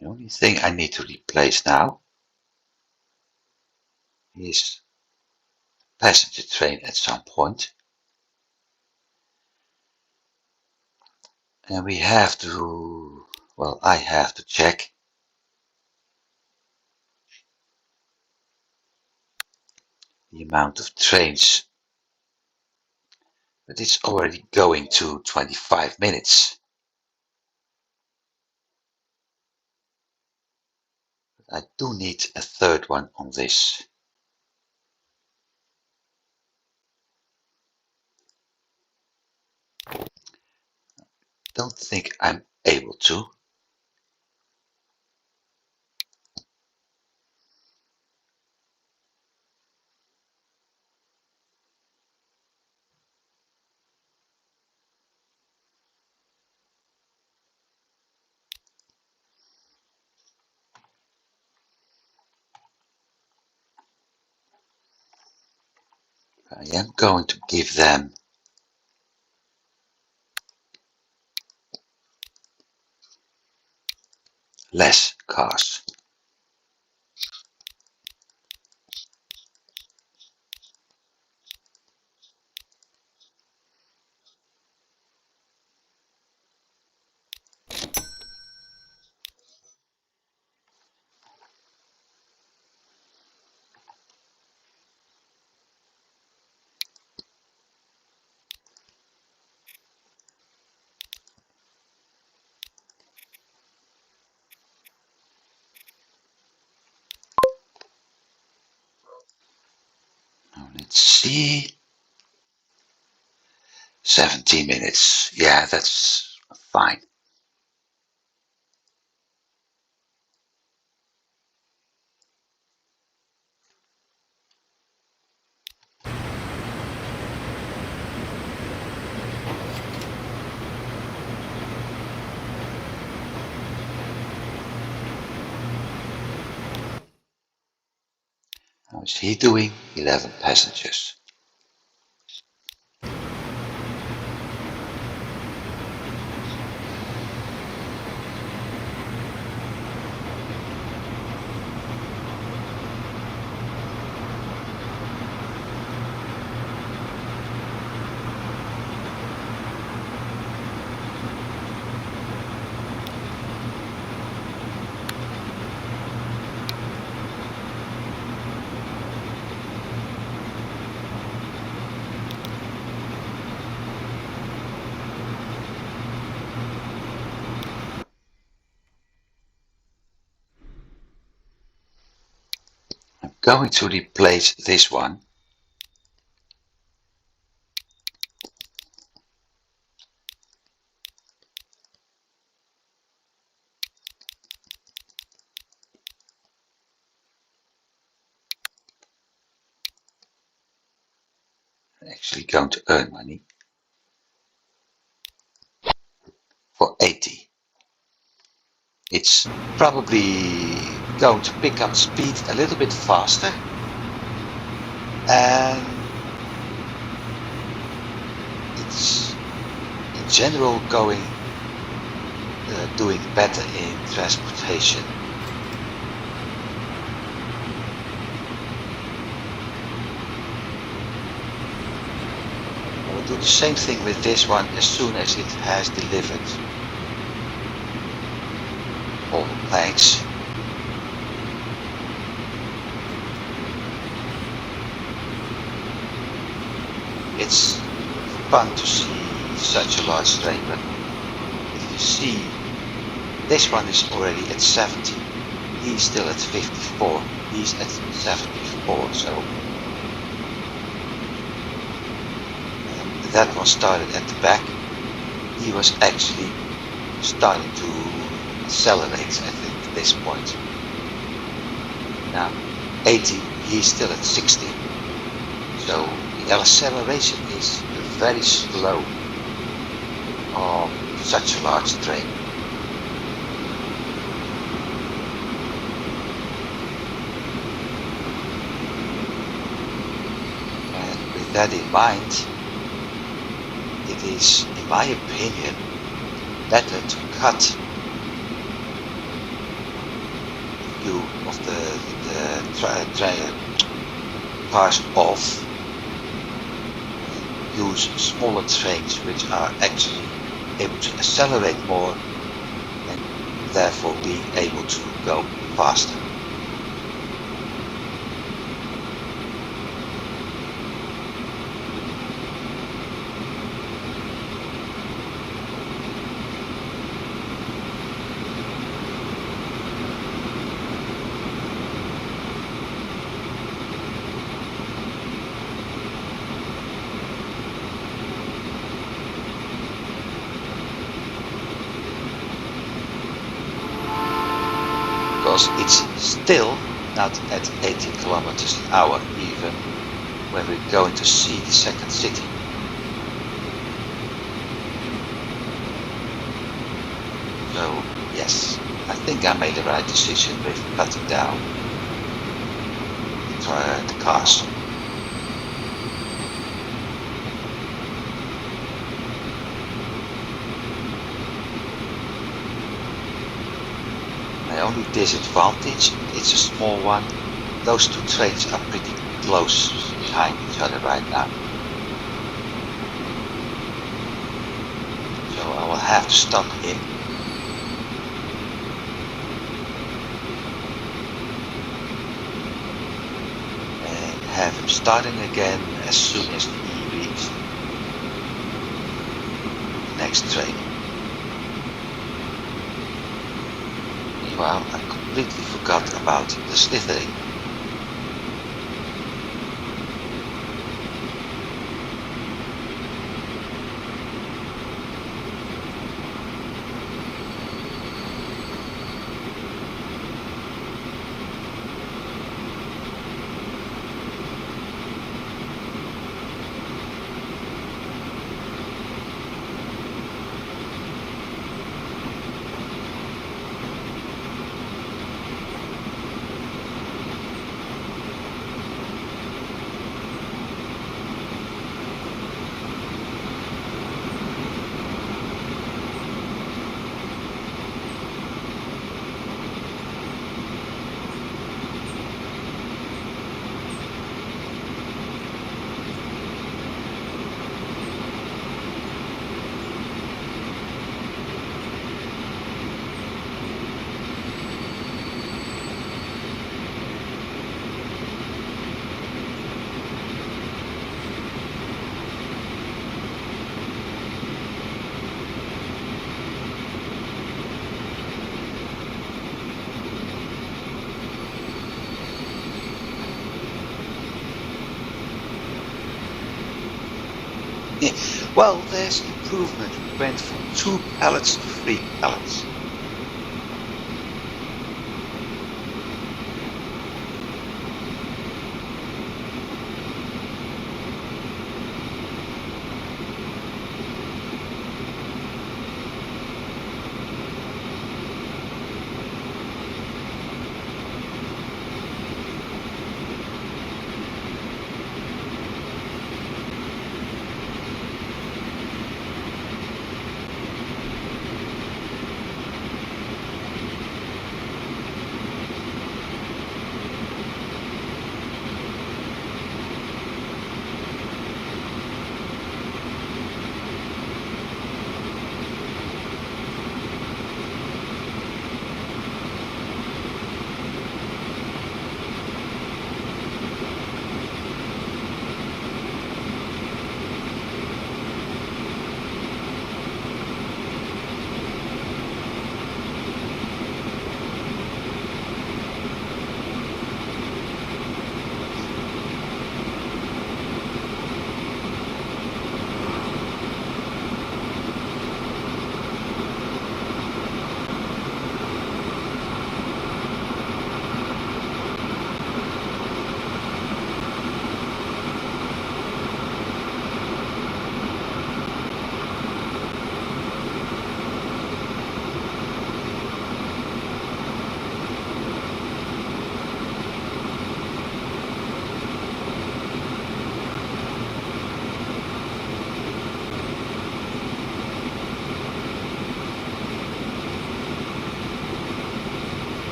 The only thing I need to replace now is passenger train at some point. And we have to, well, I have to check the amount of trains. But it's already going to 25 minutes. I do need a third one on this. Don't think I'm able to. I am going to give them less cars. Now let's see. 17 minutes. Yeah, that's fine. How is he doing? 11 passengers. I'm going to replace this one. I'm actually going to earn money for 80. It's probably going to pick up speed a little bit faster, and it's in general doing better in transportation. I will do the same thing with this one as soon as it has delivered all the planks. It's fun to see such a large train, but if you see, this one is already at 70. He's still at 54. He's at 74. So that one started at the back. He was actually starting to accelerate, I think, at this point. Now, 80. He's still at 60. So the acceleration is very slow on such a large train. And with that in mind, it is, in my opinion, better to cut view of the cars off. Use smaller trains which are actually able to accelerate more and therefore being able to go faster. Because it's still not at 80 kilometers an hour even when we're going to see the second city. So yes, I think I made the right decision with cutting down the cars. My only disadvantage, it's a small one, those two trains are pretty close behind each other right now. So I will have to stop him. And have him starting again as soon as he reaches the next train. Meanwhile, I completely forgot about the slithering. Well, there's improvement. We went from 2 pallets to 3 pallets.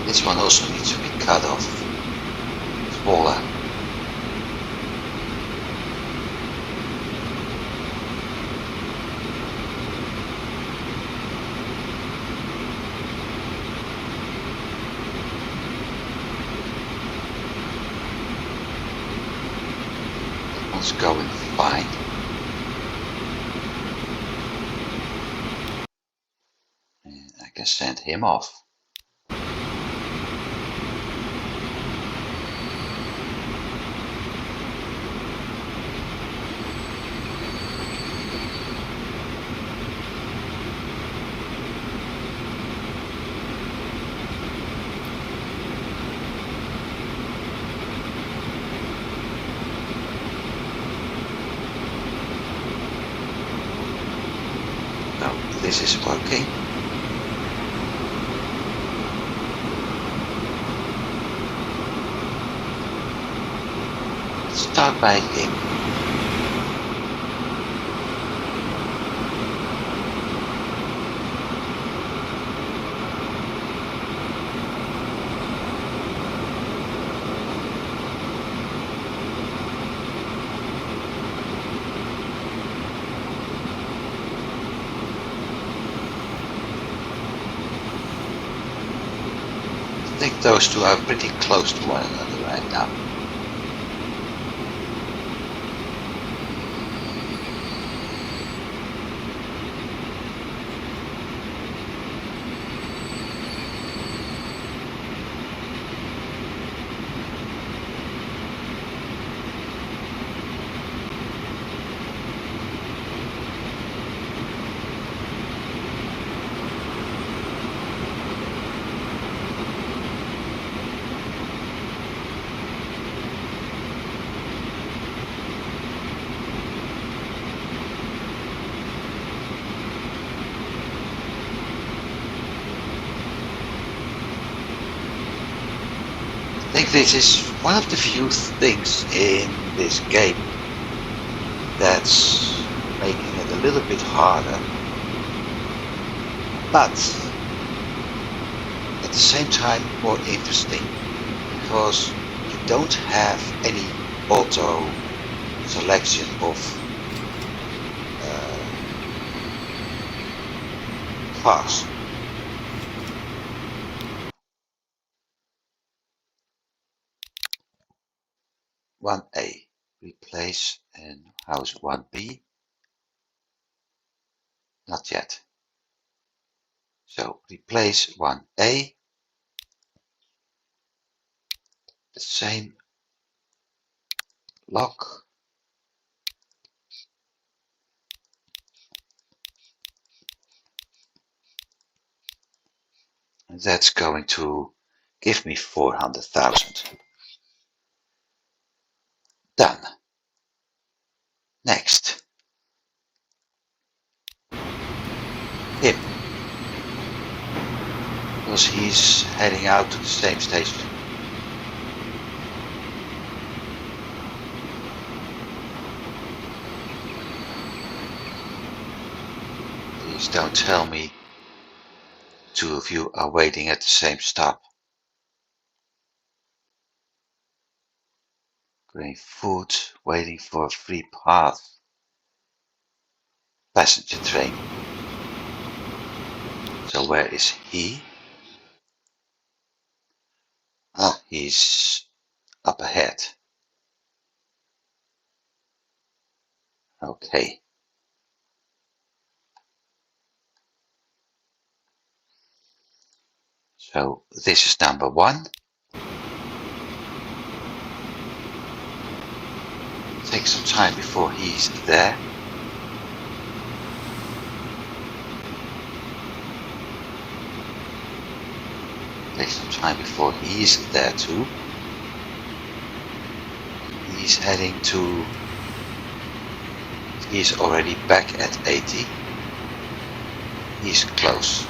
This one also needs to be cut off. Smaller. That one's going fine. And I can send him off. No, this is working. Let's start by him. I think those two are pretty close to one another right now. I think this is one of the few things in this game that's making it a little bit harder, but at the same time more interesting, because you don't have any auto selection of cars. 1A. Replace and how's 1B? Not yet. So replace 1A. The same lock. And that's going to give me 400,000. Done. Next. Him. Because he's heading out to the same station. Please don't tell me two of you are waiting at the same stop. Grain food, waiting for a free path. Passenger train. So where is he? Ah, he's up ahead. Okay. So this is number 1. Take some time before he's there. Take some time before he's there too. He's heading to... He's already back at 80. He's close.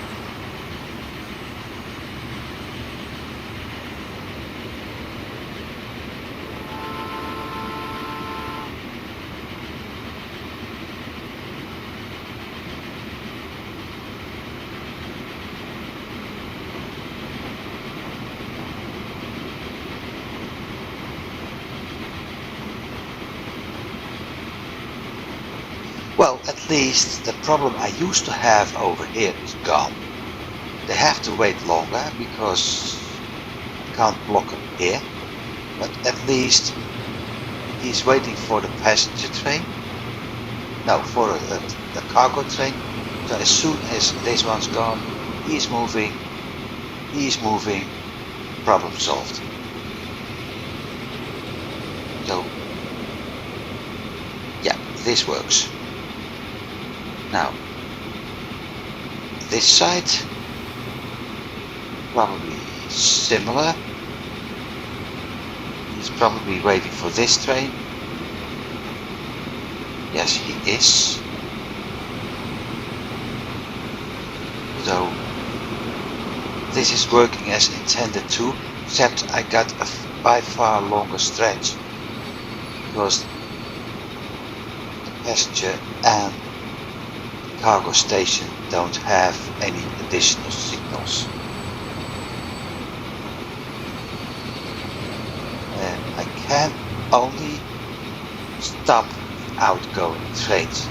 Well, at least the problem I used to have over here is gone. They have to wait longer because I can't block them here. But at least he's waiting for the passenger train. No, for the cargo train. So as soon as this one's gone, he's moving, problem solved. So, yeah, this works. Now, this side, probably similar. He's probably waiting for this train. Yes, he is. So, this is working as intended too, except I got a by far longer stretch. Because the passenger and cargo station don't have any additional signals. And I can only stop outgoing trains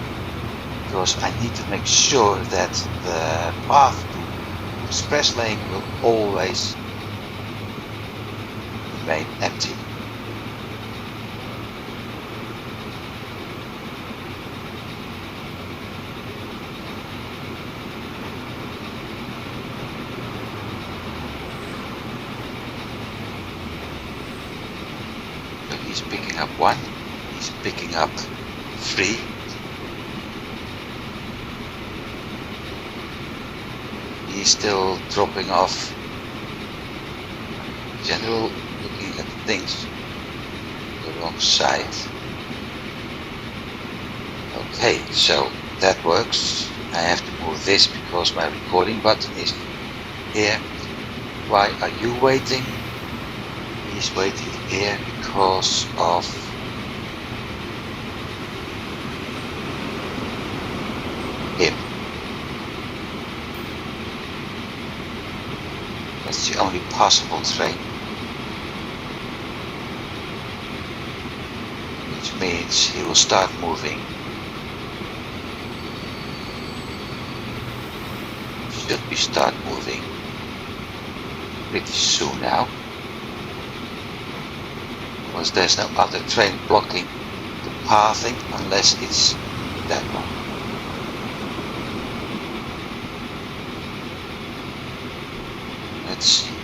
because I need to make sure that the path to express lane will always remain empty. He's picking up 1, he's picking up 3. He's still dropping off. In general, looking at things the wrong side. Okay, so that works. I have to move this because my recording button is here. Why are you waiting? He's waiting here because of him. That's the only possible train. Which means he will start moving. Should we start moving pretty soon now? because there's no other train blocking the pathing unless it's that one. Let's see.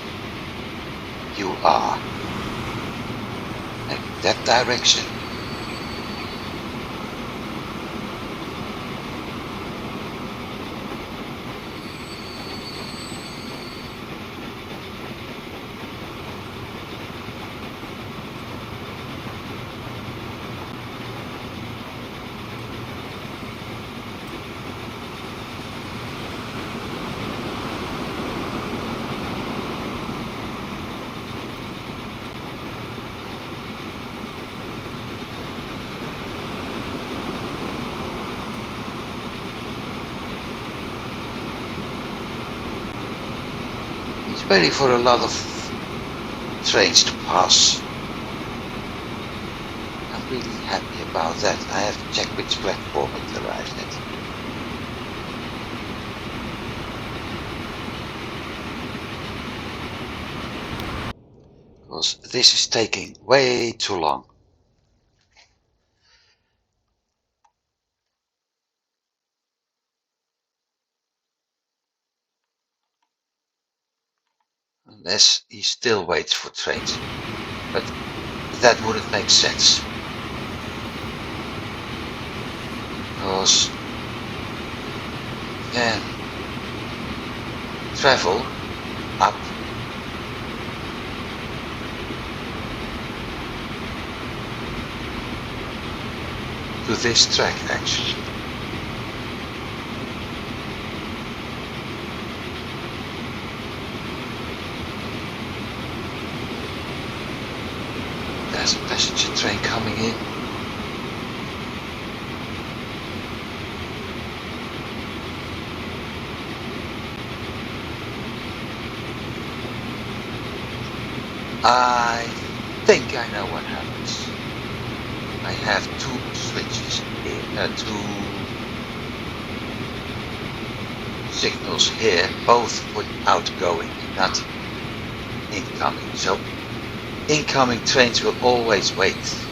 You are heading that direction. It's waiting for a lot of trains to pass. I'm really happy about that. I have to check which platform it arrived at. Because this is taking way too long. Unless he still waits for trains. But that wouldn't make sense. Because then travel up to this track actually. There's a passenger train coming in. I think I know what happens. I have two switches here, two signals here, both for outgoing, not incoming. So incoming trains will always wait.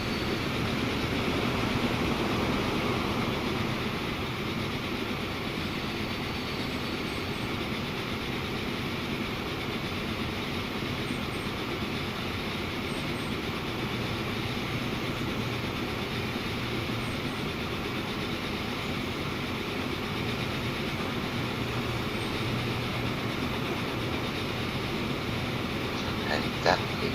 And that way.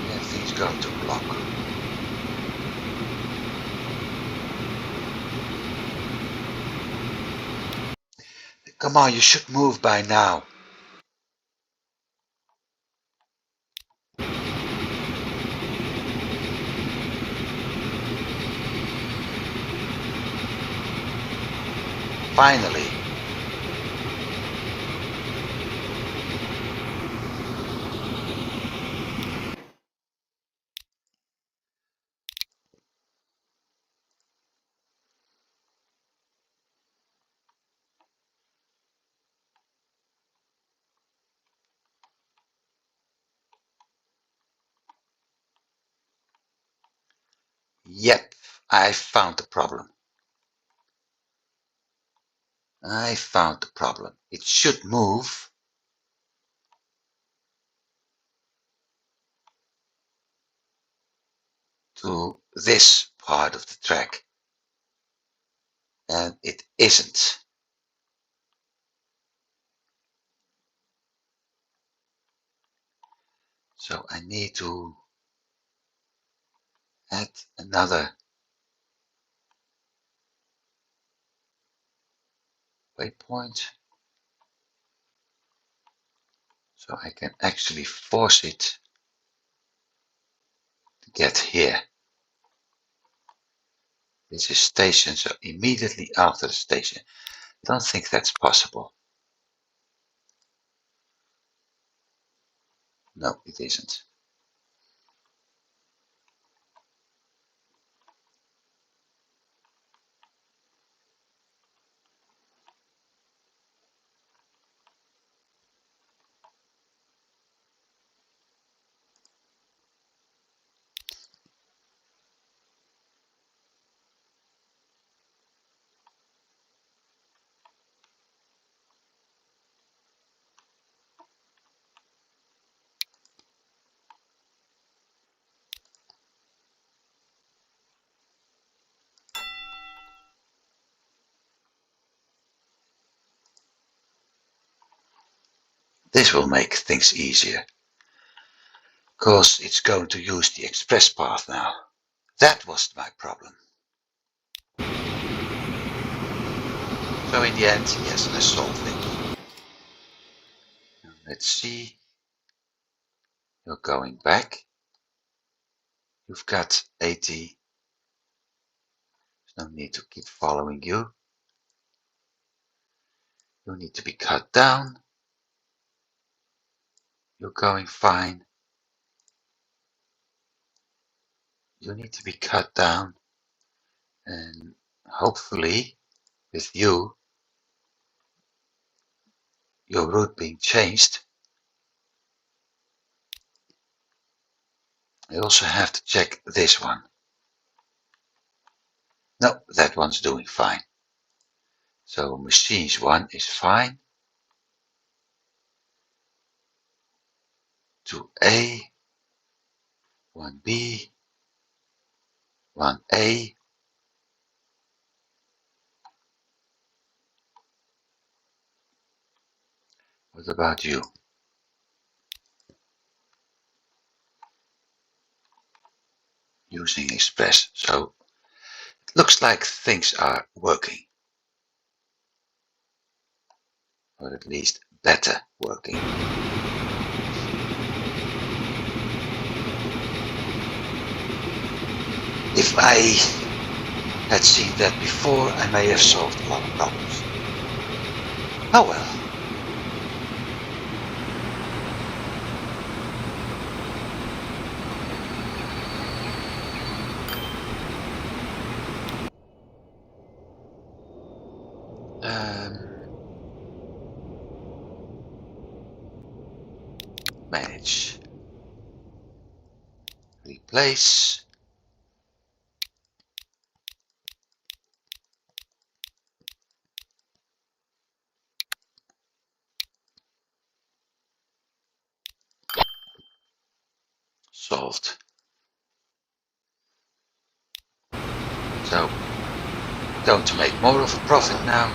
Everything's going to block. Come on, you should move by now. Finally. Yep, I found the problem. I found the problem. It should move to this part of the track. And it isn't. So I need to add another waypoint. So I can actually force it to get here. This is station, so immediately after the station. I don't think that's possible. No, it isn't. This will make things easier, because it's going to use the express path now. That was my problem. So in the end, yes, I solved it. Now let's see. You're going back. You've got 80. There's no need to keep following you. You need to be cut down. You're going fine. You need to be cut down. And hopefully, with you, your route being changed, I also have to check this one. No, that one's doing fine. So machines 1 is fine. 2A, 1B, 1A. What about you? Using Express. So it looks like things are working. Or at least better working. If I had seen that before, I may have solved a lot of problems. Oh well. Manage. Replace. Solved. So, going to make more of a profit now,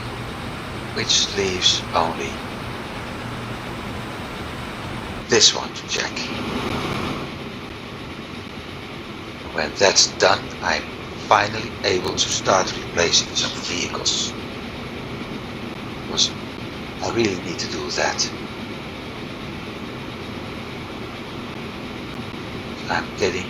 which leaves only this one to check. When that's done, I'm finally able to start replacing some vehicles. Because I really need to do that. I'm getting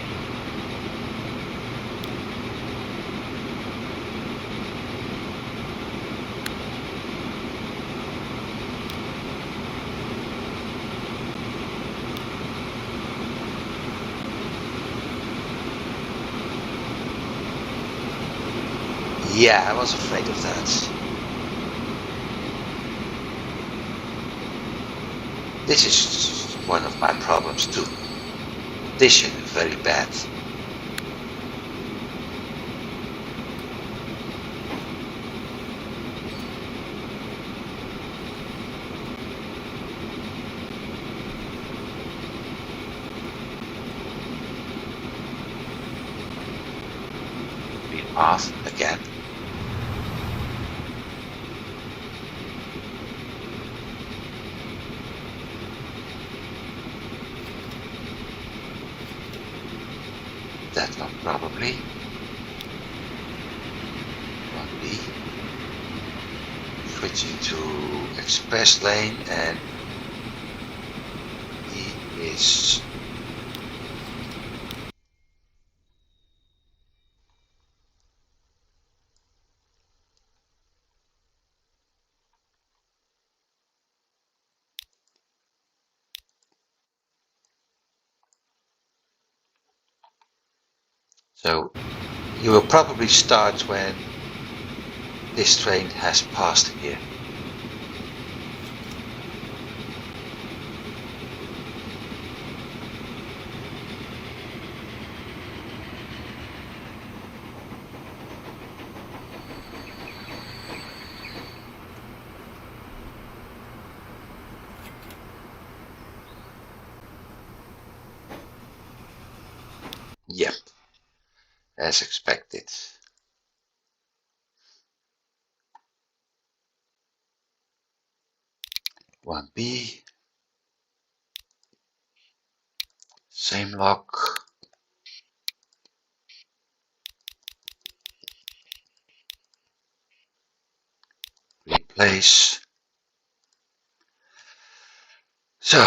Yeah, I was afraid of that. This is one of my problems too. Condition is very bad. Be off again. That one probably. 1B. Switching to express lane and is so you will probably start when this train has passed here. Yep, as expected. 1B, same lock. Replace. So,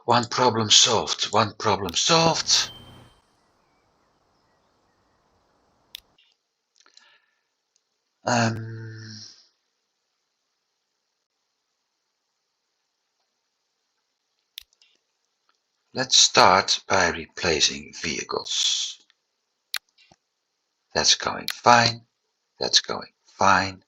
one problem solved, one problem solved. Let's start by replacing vehicles. That's going fine. That's going fine.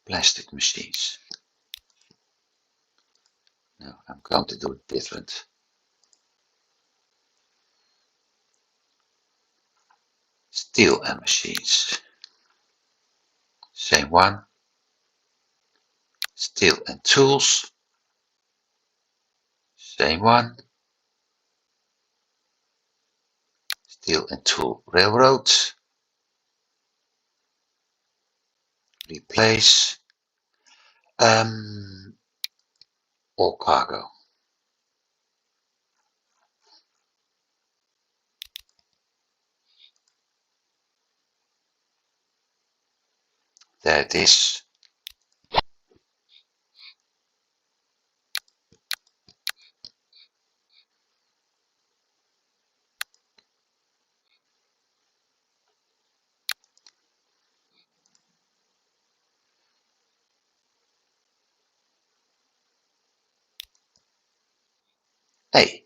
Plastic machines. No, I'm going to do it different. Steel and machines. Same one. Steel and tools. Same one. Steel and tool railroads. Replace. All cargo. There it is. Hey,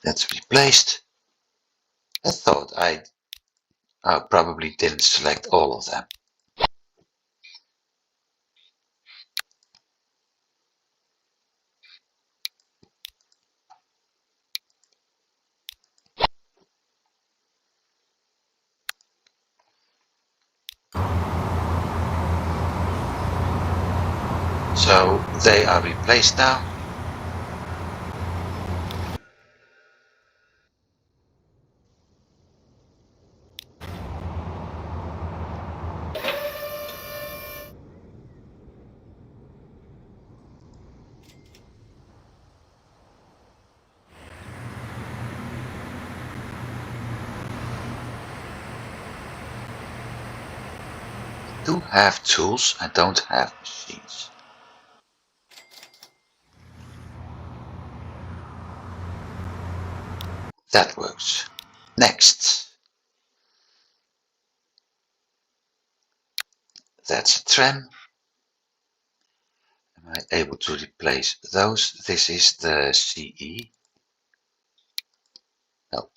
that's replaced. I thought I probably didn't select all of them. So they are replaced now. I do have tools, I don't have machines. That works. Next. That's a tram. Am I able to replace those? This is the CE. No.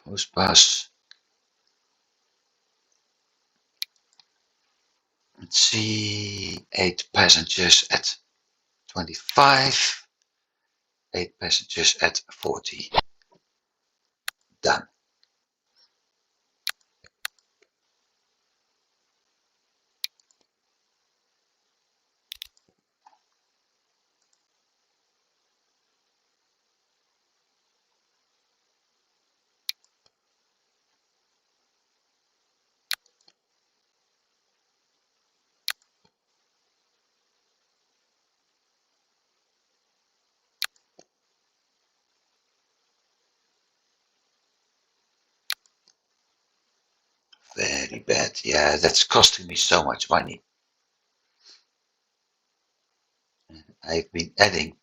Post bus. Let's see, 8 passengers at 25, 8 passengers at 40. Done. Very bad. Yeah, that's costing me so much money. I've been adding.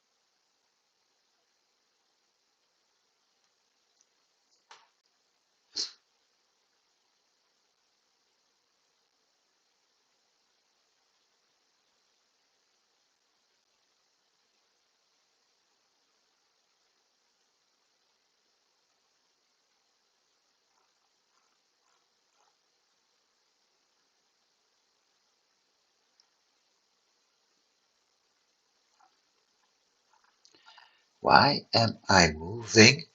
Why am I moving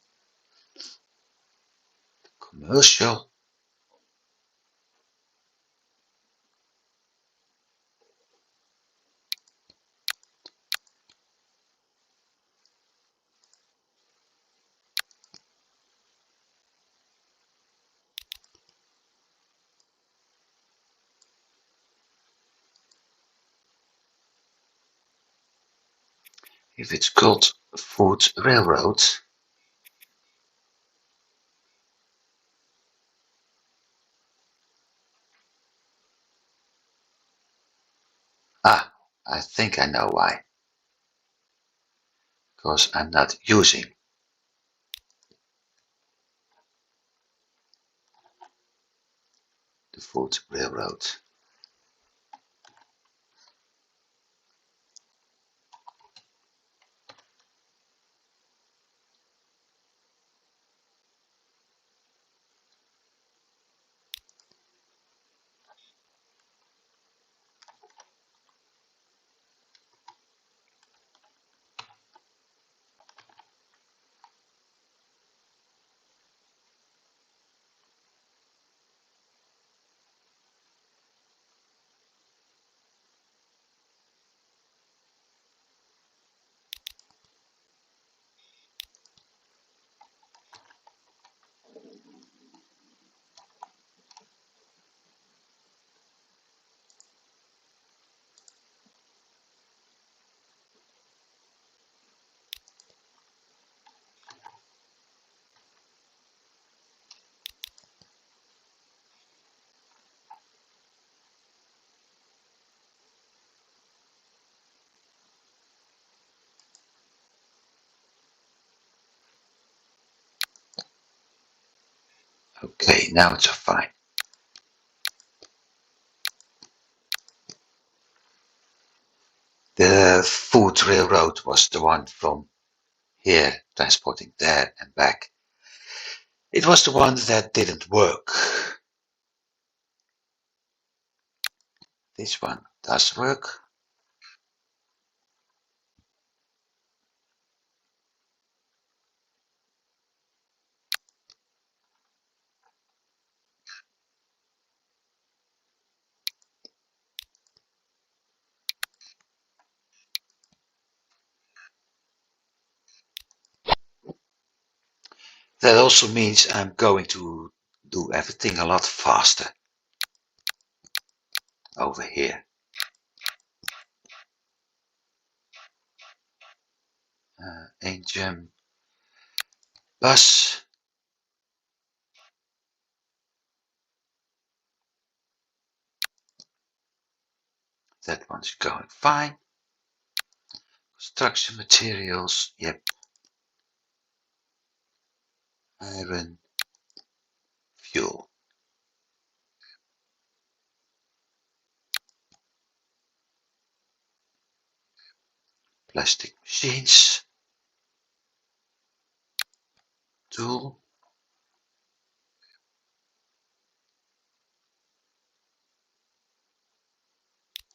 commercial? If it's called Food Railroad, I think I know why. Because I'm not using the Food Railroad. Okay, now it's fine. The Food Railroad was the one from here transporting there and back. It was the one that didn't work. This one does work. That also means I'm going to do everything a lot faster over here. Engine bus. That one's going fine. Construction materials. Yep. Iron. Fuel. Plastic machines. Tool.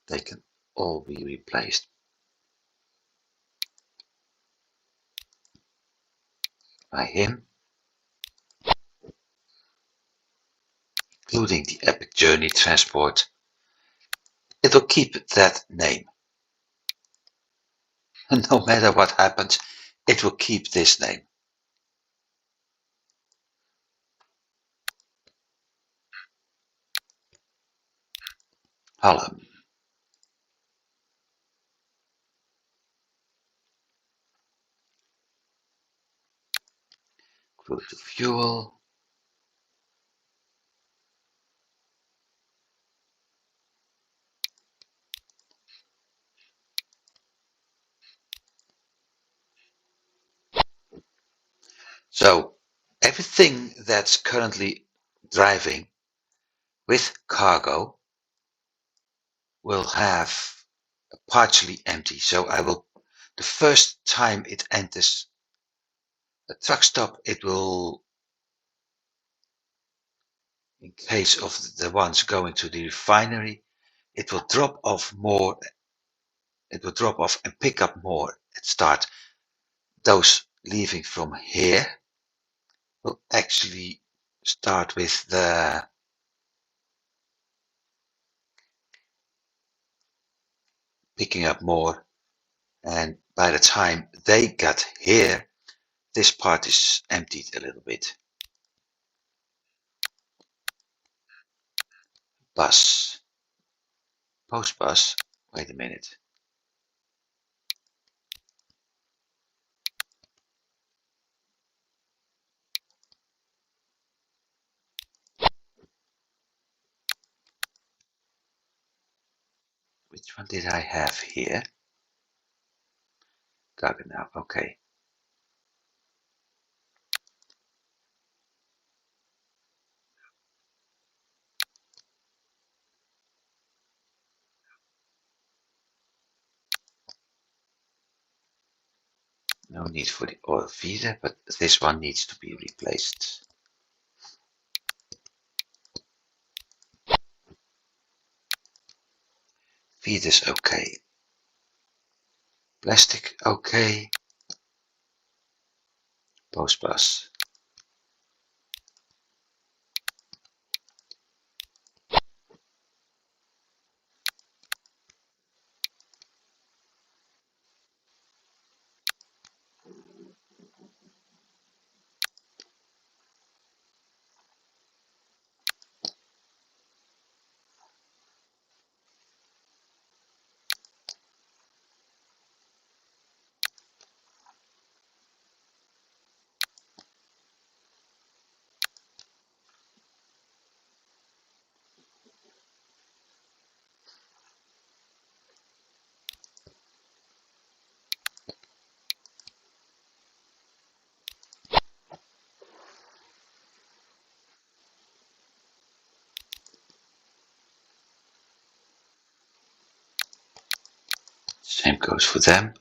They can all be replaced by him, including the Epic Journey Transport. It will keep that name. No matter what happens, it will keep this name. Hallam. Crew to fuel. So everything that's currently driving with cargo will have a partially empty. So I will, the first time it enters a truck stop, it will, in case of the ones going to the refinery, it will drop off more. It will drop off and pick up more at start. Those leaving from here will actually start with the picking up more, and by the time they got here, this part is emptied a little bit. Bus. Post bus. Wait a minute. Which one did I have here? Gaggenau. Okay. No need for the oil feeder, but this one needs to be replaced. Feeders okay. Plastic okay. Post bus. Same goes for them.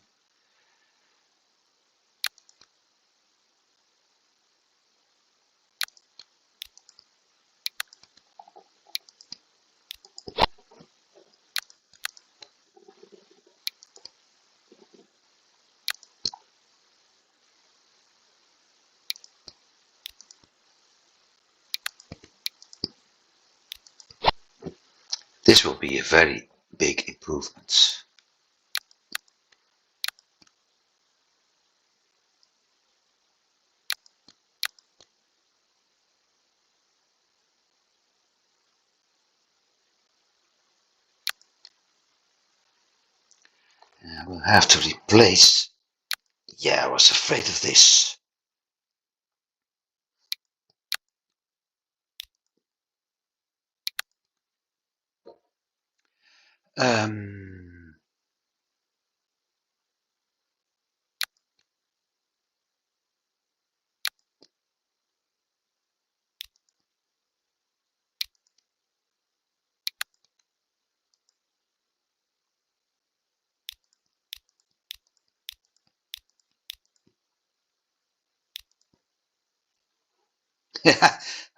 This will be a very big improvement. We'll have to replace. Yeah, I was afraid of this. Um,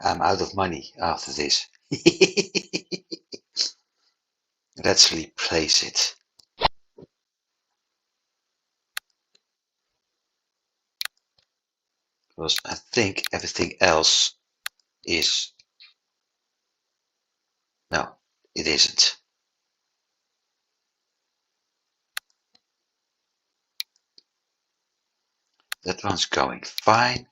I'm out of money after this. Let's replace it. Because I think everything else is... No, it isn't. That one's going fine.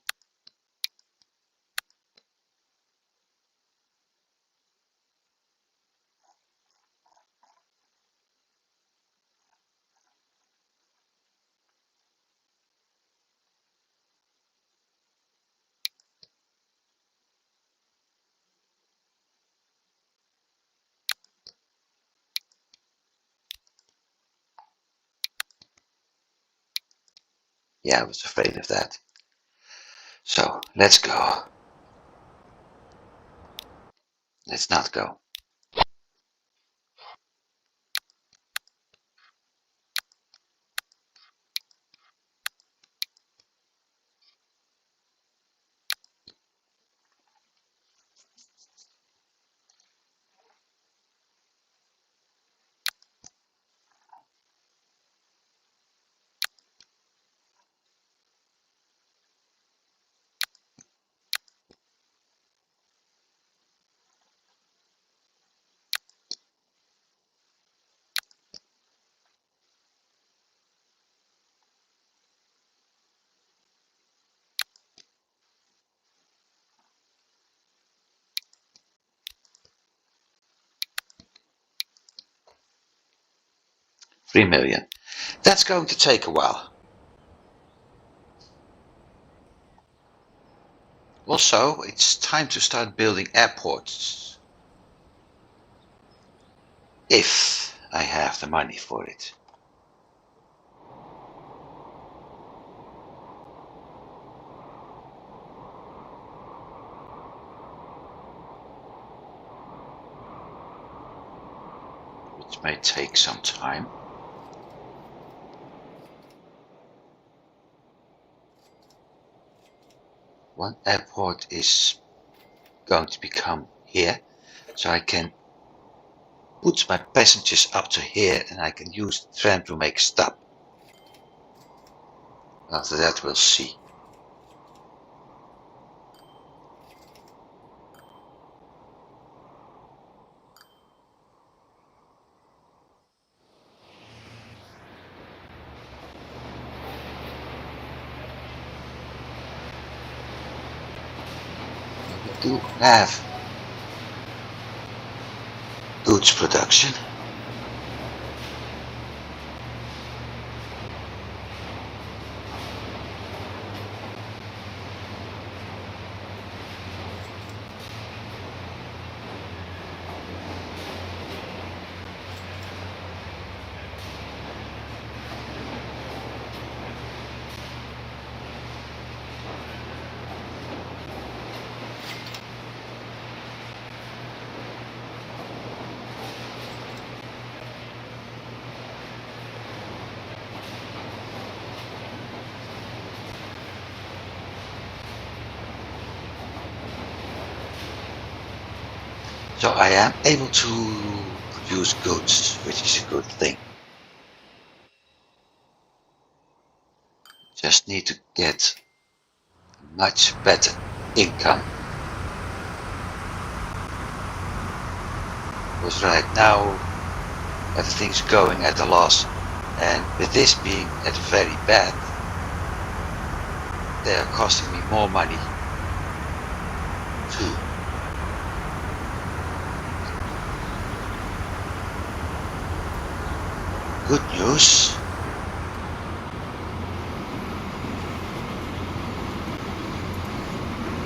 Yeah, I was afraid of that. So, let's go. Let's not go. $3 million. That's going to take a while. Also, it's time to start building airports. If I have the money for it. Which may take some time. One airport is going to become here, so I can put my passengers up to here and I can use the tram to make a stop. After that we'll see. We do have goods production. So I am able to produce goods, which is a good thing. Just need to get much better income. Because right now everything's going at a loss, and with this being at very bad, they are costing me more money too. Good news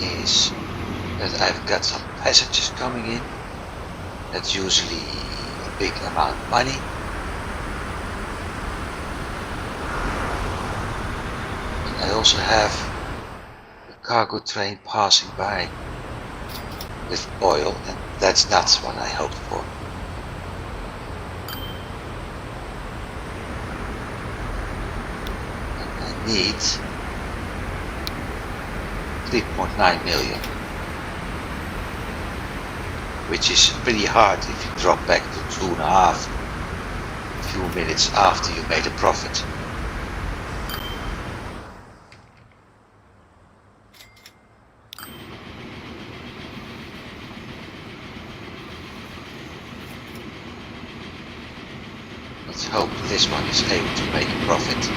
is that I've got some passengers coming in. That's usually a big amount of money. And I also have a cargo train passing by with oil, and that's not what I hoped for. Need 3.9 million. which is pretty hard if you drop back to 2.5 a few minutes after you made a profit. Let's hope this one is able to make a profit.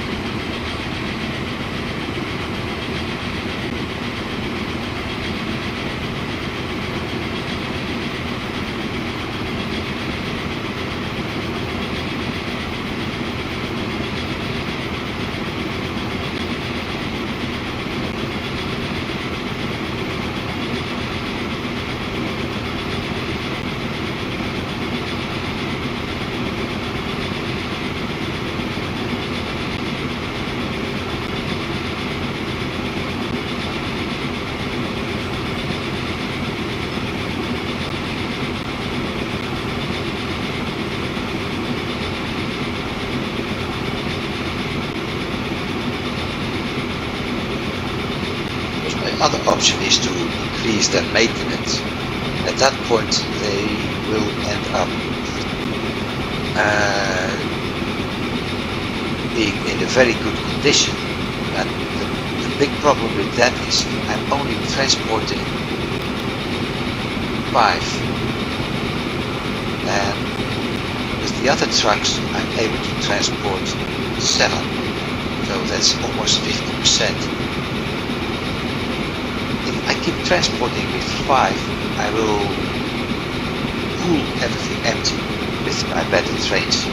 Other option is to increase their maintenance. At that point they will end up being in a very good condition. And the big problem with that is I'm only transporting 5, and with the other trucks I'm able to transport 7, so that's almost 50%. I keep transporting with 5, I will pool everything empty with my better trains.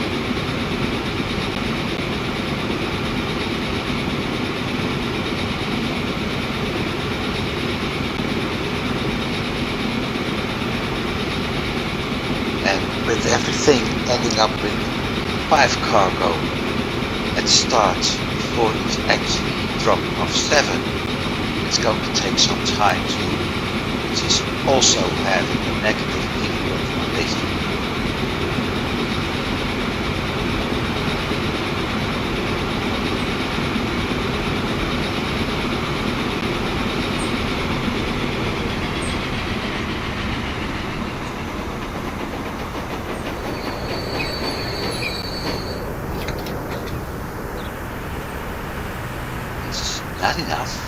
And with everything ending up with 5 cargo at start before it's actually dropping off 7, it's going to take some time to, which is also having a negative influence on this. It's not enough.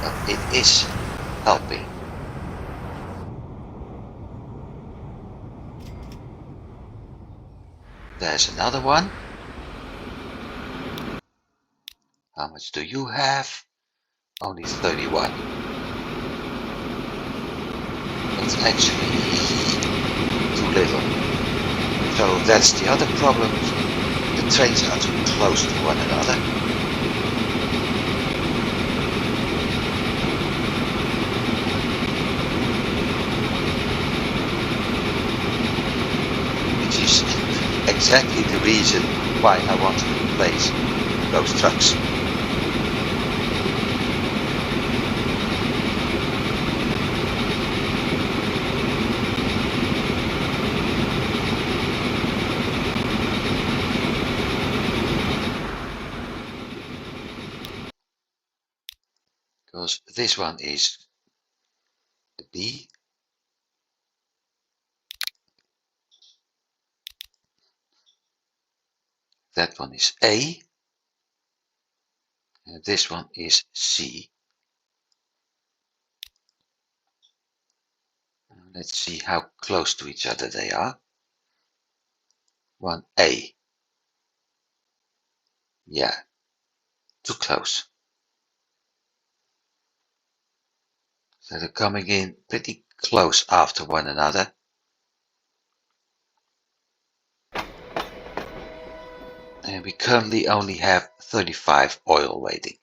But it is helping. There's another one. How much do you have? Only 31. That's actually too little. So that's the other problem. The trains are too close to one another. Which is exactly the reason why I want to replace those trucks. Because this one is the B, that one is A, and this one is C. Let's see how close to each other they are. 1A. Yeah, too close. So they're coming in pretty close after one another. And we currently only have 35 oil waiting.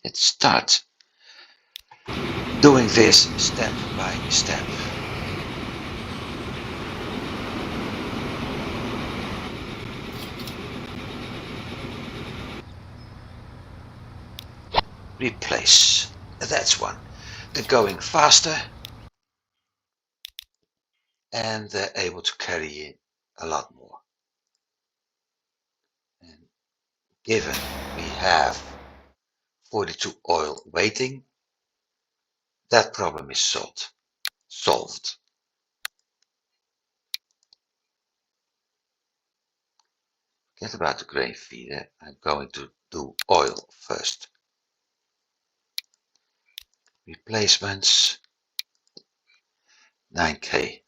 Let's start doing this step by step. Replace. That's one. They're going faster and they're able to carry in a lot more. And given we have 42 oil waiting, that problem is solved. Forget about the grain feeder. I'm going to do oil first. Replacements 9K.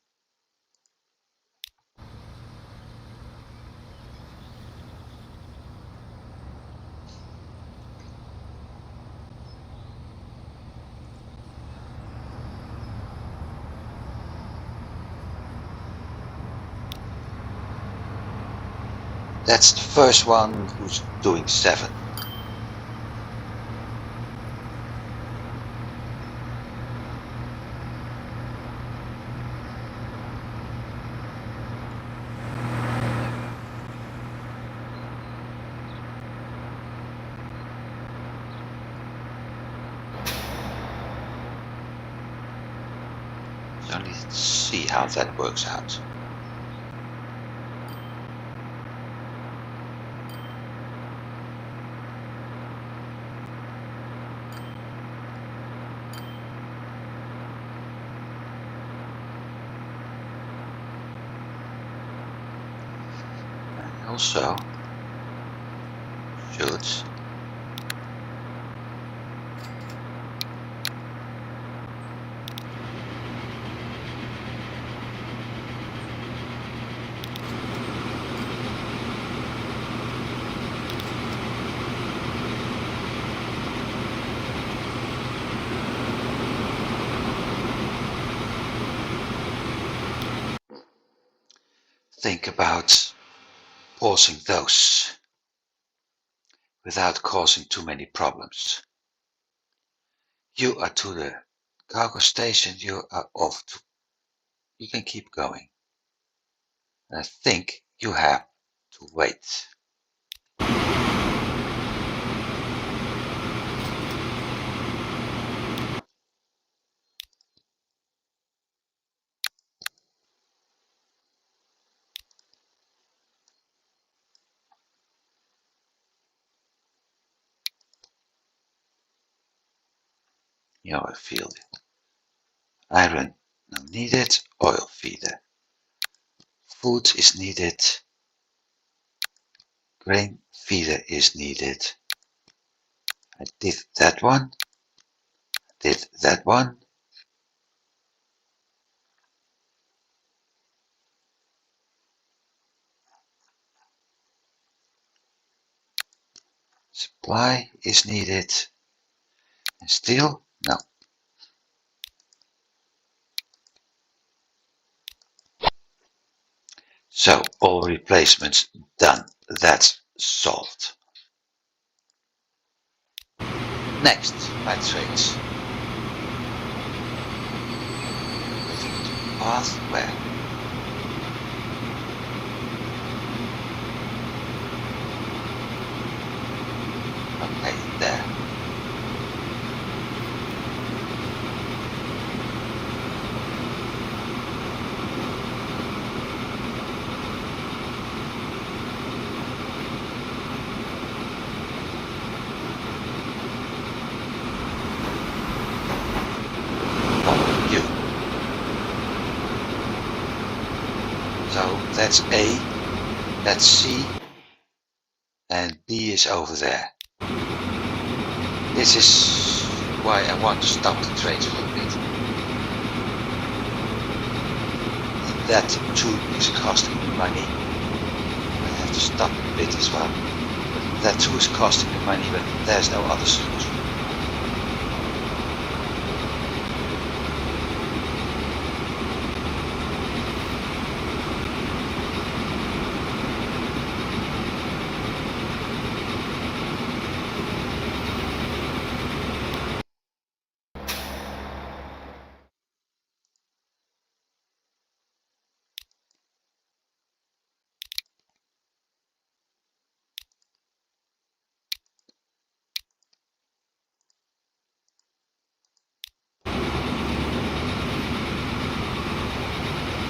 That's the first one who's doing 7. So let's see how that works out. And also should think about pausing those without causing too many problems. You are to the cargo station, you are off to, you can keep going. And I think you have to wait. You know, I feel it. Iron, no needed. Oil feeder. Food is needed. Grain feeder is needed. I did that one. Did that one. Supply is needed. And steel? No. So all replacements done. That's solved. Next, my trades. Path where? Okay, there. You. So that's A, that's C, and B is over there. This is why I want to stop the trades a little bit. That too is costing me money. I have to stop a bit as well. That too is costing me money, but there's no other solution.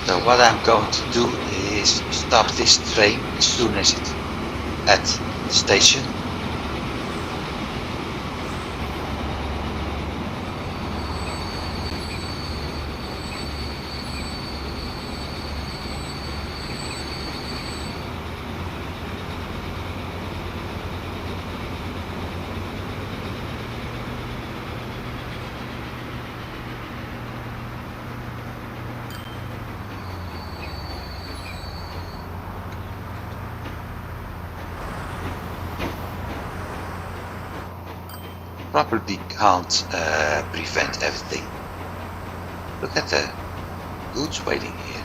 So what I'm going to do is stop this train as soon as it's at the station. Property can't prevent everything. Look at the goods waiting here.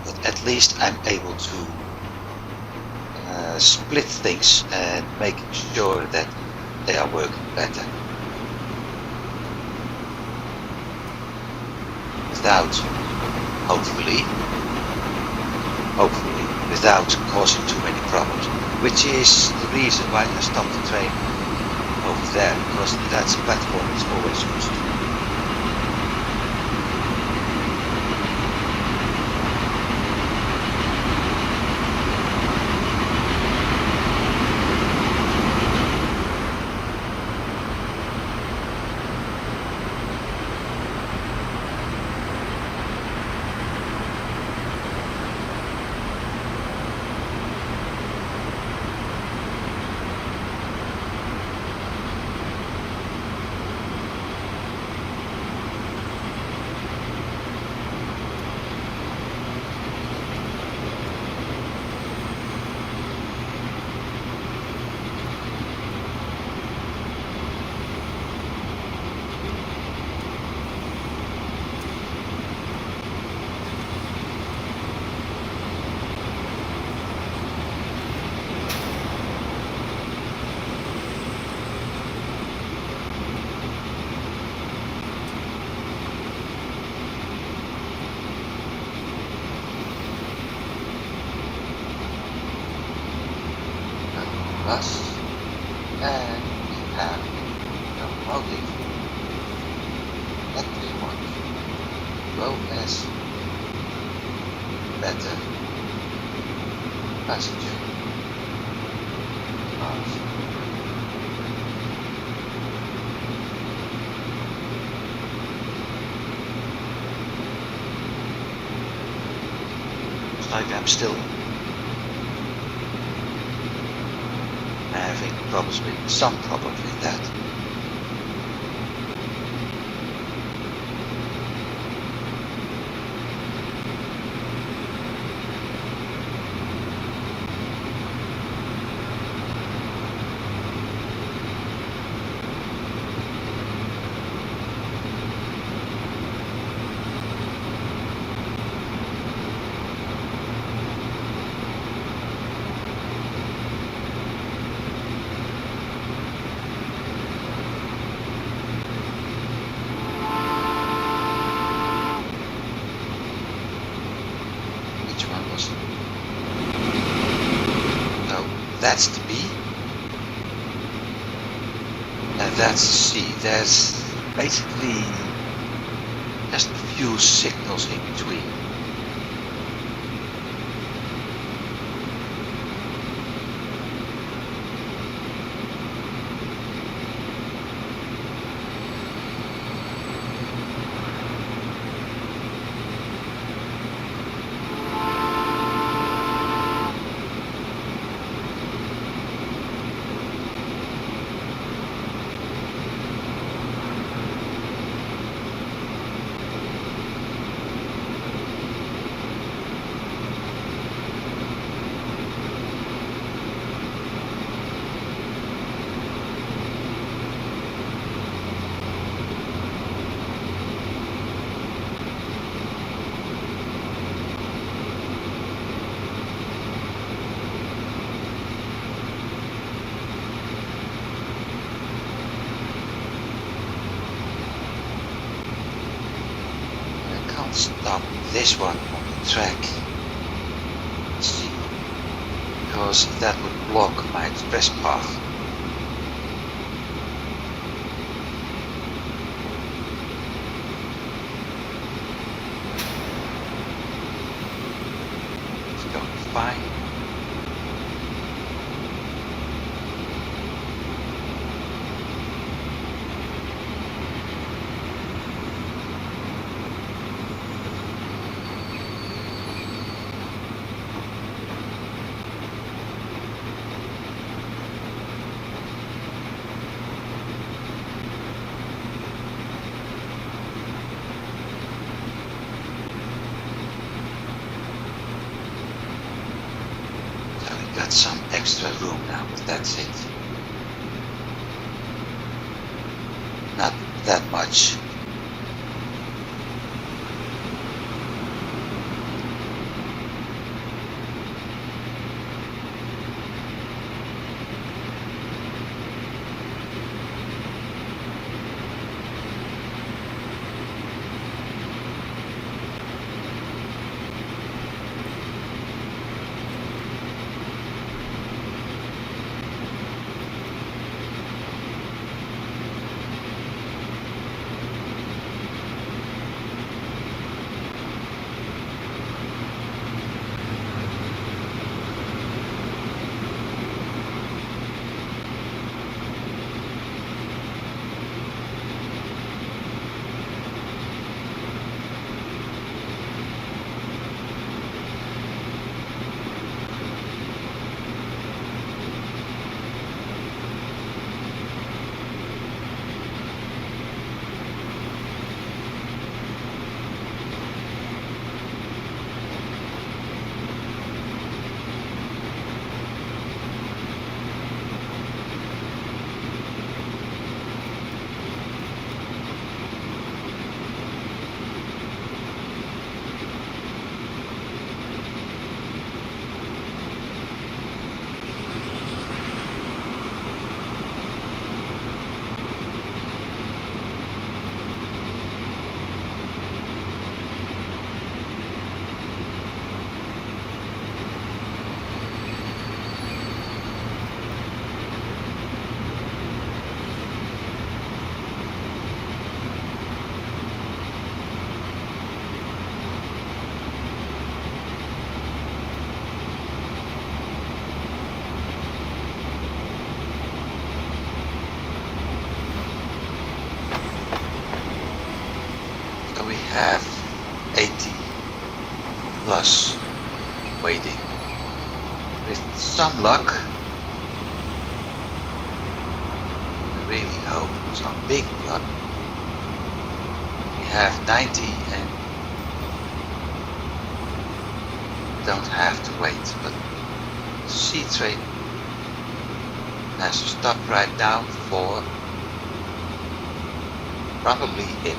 But at least I'm able to split things and make sure that they are working better. Without, hopefully, without causing too many problems. Which is the reason why I stopped the train over there, because that platform is always used. Plus, and we have the motive that we want, as well as better passenger cars. Looks like I'm still having some problems with that. Which one was it? No, that's the B. And that's the C. There's basically just a few signals in between. Stop this one on the track. Let's see. because that would block my express path. It's going fine. Got some extra room now, but that's it. Not that much. So we have 80 plus waiting. With some luck, I really hope some big luck, we have 90 and don't have to wait, but the C train has to stop right now for probably him.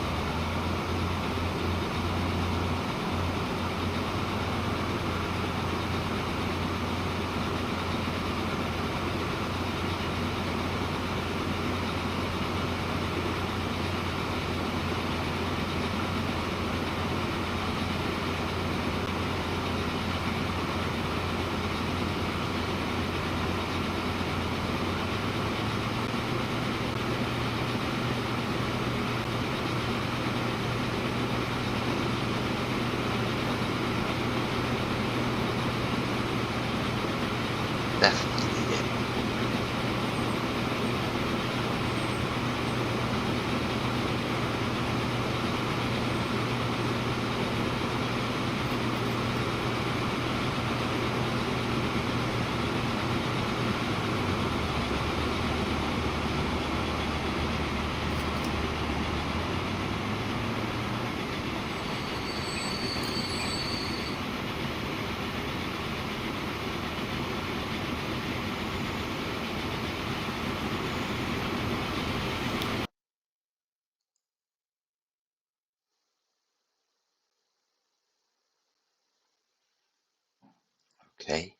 Definitely him. Okay.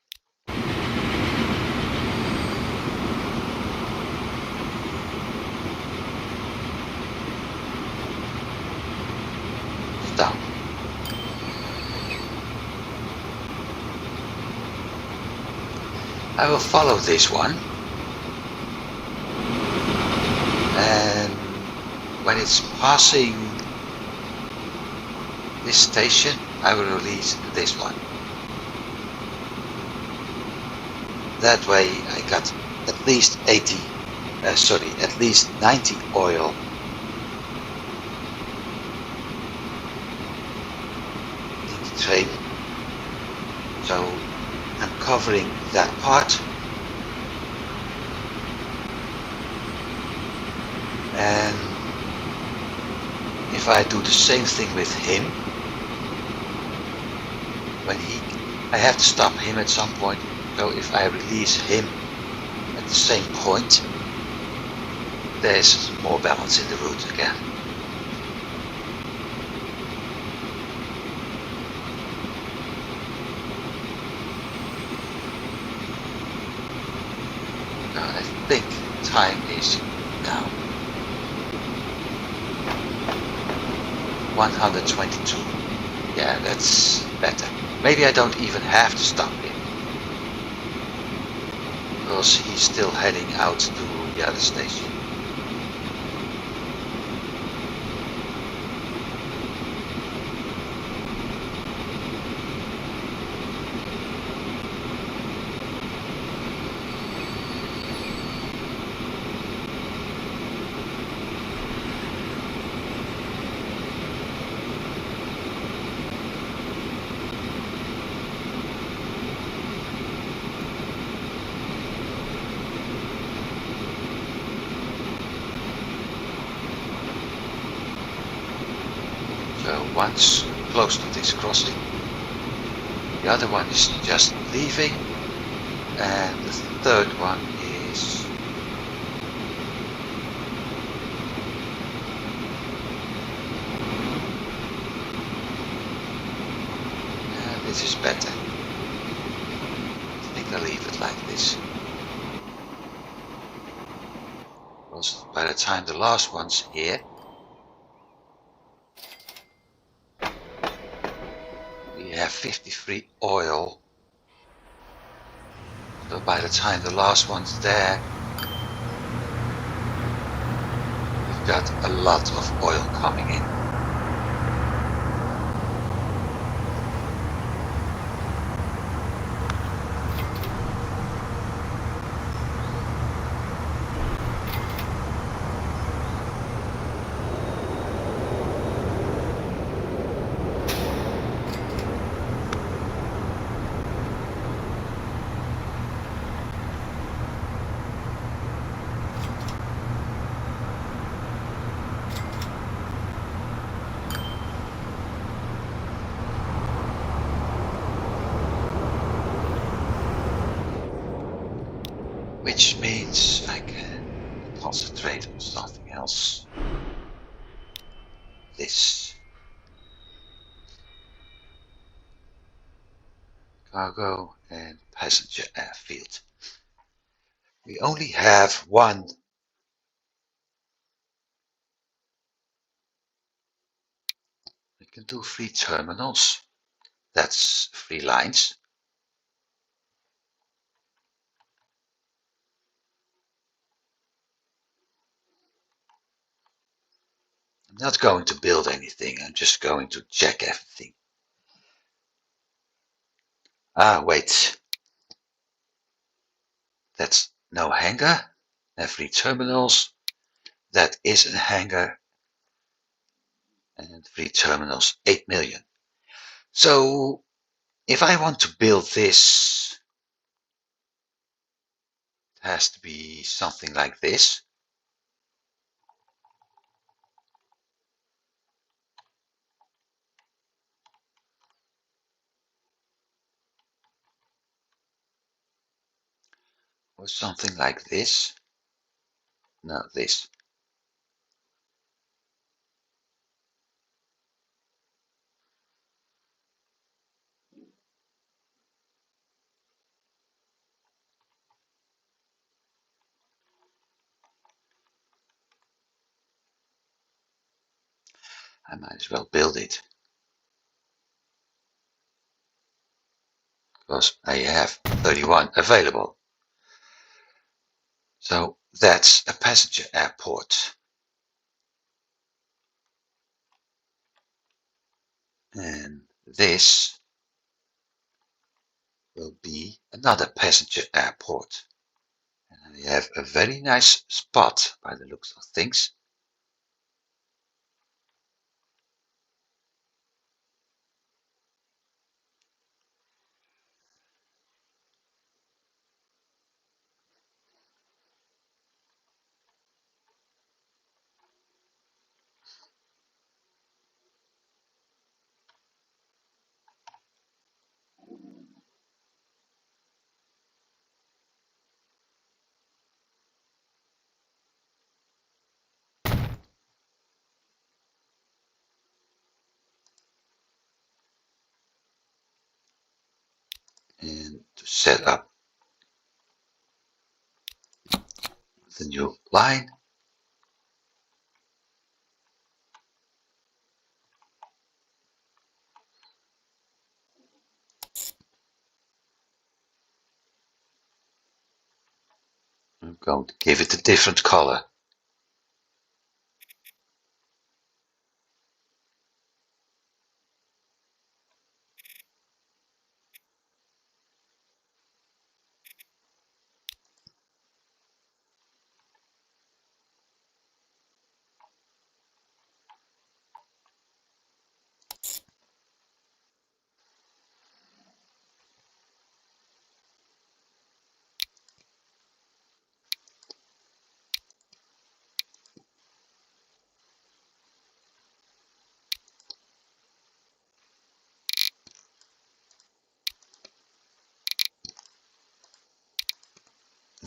Stop. I will follow this one, and when it's passing this station, I will release this one. That way I got at least 90 oil. In the train. So I'm covering that part. And if I do the same thing with him, I have to stop him at some point. So if I release him at the same point, there's more balance in the route again. I think time is now 122. Yeah, that's better. Maybe I don't even have to stop him, because he's still heading out to the other station. So one's close to this crossing, the other one is just leaving, and the third one is this is better. I think I'll leave it like this. Because by the time the last one's here, we have 53 oil. So by the time the last one's there, we've got a lot of oil coming in. Which means I can concentrate on something else. This. Cargo and passenger airfield. We only have one. We can do 3 terminals. That's 3 lines. I'm not going to build anything. I'm just going to check everything. Ah, wait. That's no hangar. And 3 terminals. That is a hangar. And 3 terminals, 8 million. So if I want to build this, it has to be something like this. Or something like this. No, this. I might as well build it, because I have 31 available. So that's a passenger airport. And this will be another passenger airport. And we have a very nice spot by the looks of things. And to set up the new line, I'm going to give it a different color.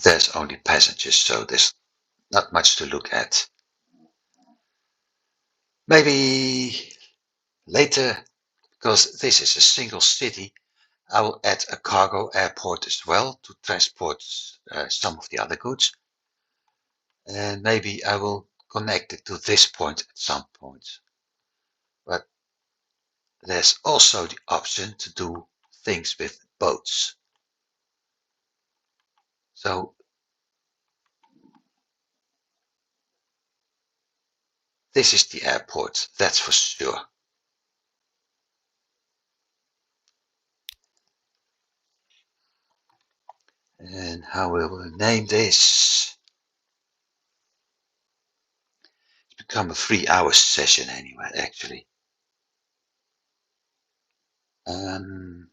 There's only passengers, so there's not much to look at. Maybe later, because this is a single city, I will add a cargo airport as well to transport some of the other goods. And maybe I will connect it to this point at some point. But there's also the option to do things with boats. So this is the airport, that's for sure. And how will we name this? It's become a 3-hour session anyway, actually. Um,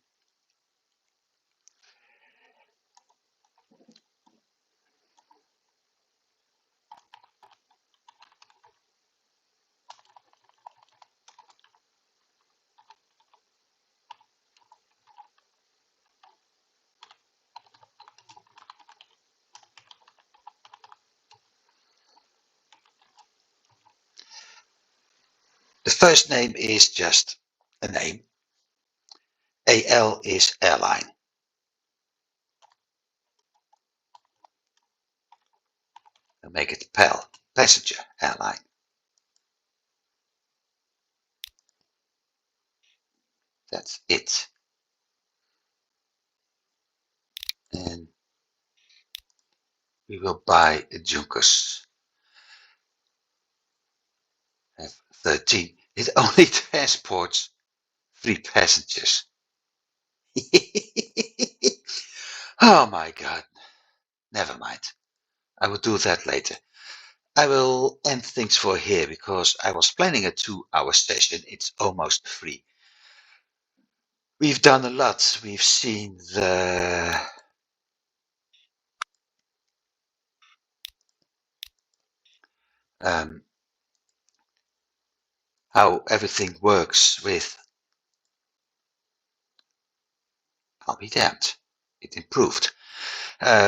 the first name is just a name. AL is airline. I'll make it PAL, passenger airline. That's it. And we will buy a Junkers F-13. It only transports 3 passengers. Oh my god. Never mind. I will do that later. I will end things for here because I was planning a 2-hour session. It's almost 3. We've done a lot. We've seen um, how everything works with. I'll be damned. It improved.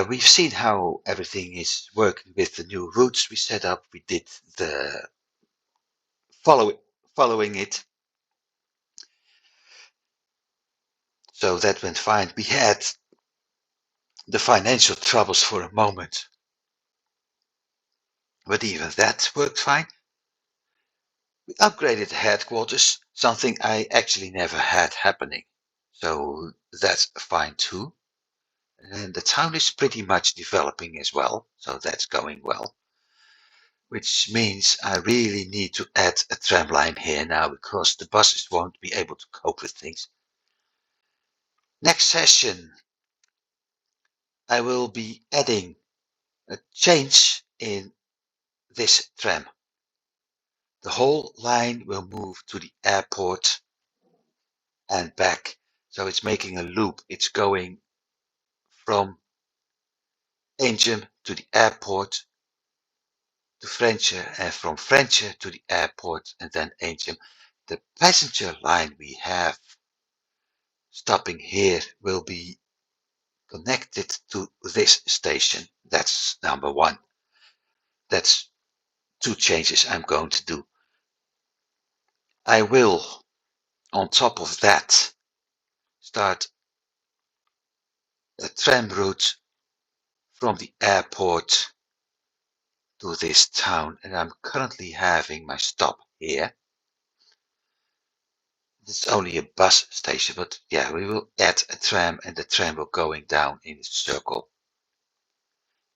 We've seen how everything is working with the new routes we set up. We did the following it. So that went fine. We had the financial troubles for a moment, but even that worked fine. We upgraded the headquarters, something I actually never had happening. So that's fine too. And the town is pretty much developing as well, so that's going well. Which means I really need to add a tram line here now because the buses won't be able to cope with things. Next session, I will be adding a change in this tram. The whole line will move to the airport and back. So it's making a loop. It's going from Eemsum to the airport to Frenche and from Frenche to the airport and then Eemsum. The passenger line we have stopping here will be connected to this station. That's number one. That's two changes I'm going to do. I will, on top of that, start a tram route from the airport to this town, and I'm currently having my stop here. It's only a bus station, but yeah, we will add a tram and the tram will going down in a circle,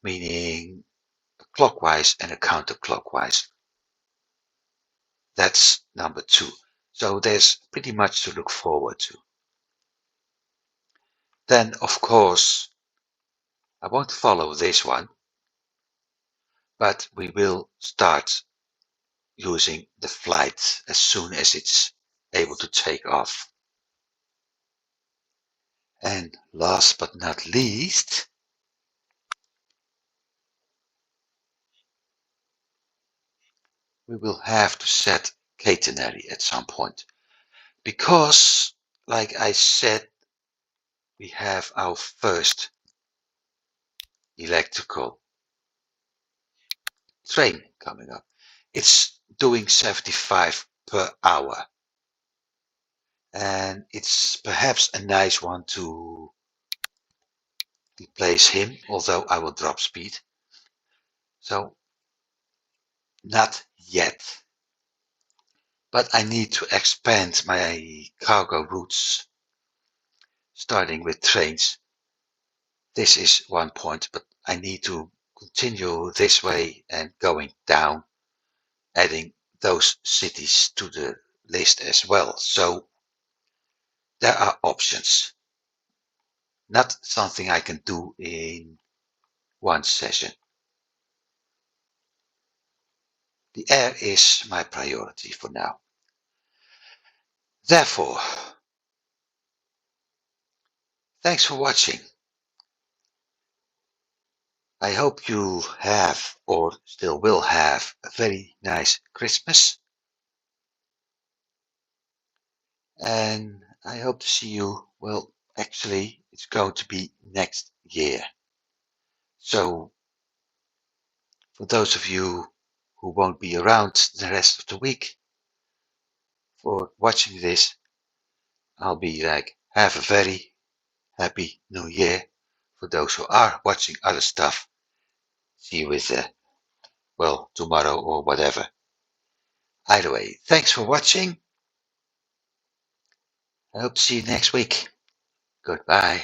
meaning clockwise and a counterclockwise. That's number two. So there's pretty much to look forward to. Then, of course, I won't follow this one, but we will start using the flight as soon as it's able to take off. And last but not least, we will have to set catenary at some point. Because, like I said, we have our first electrical train coming up. It's doing 75 per hour. And it's perhaps a nice one to replace him, although I will drop speed. So, not yet. But I need to expand my cargo routes, starting with trains. This is one point, but I need to continue this way and going down, adding those cities to the list as well. So there are options. Not something I can do in one session. The air is my priority for now. Therefore, thanks for watching. I hope you have or still will have a very nice Christmas. And I hope to see you, well, actually, it's going to be next year. So, for those of you who won't be around the rest of the week for watching this, I'll be like, have a very happy new year. For those who are watching other stuff, see you with, well, tomorrow or whatever. Either way, thanks for watching. I hope to see you next week. Goodbye.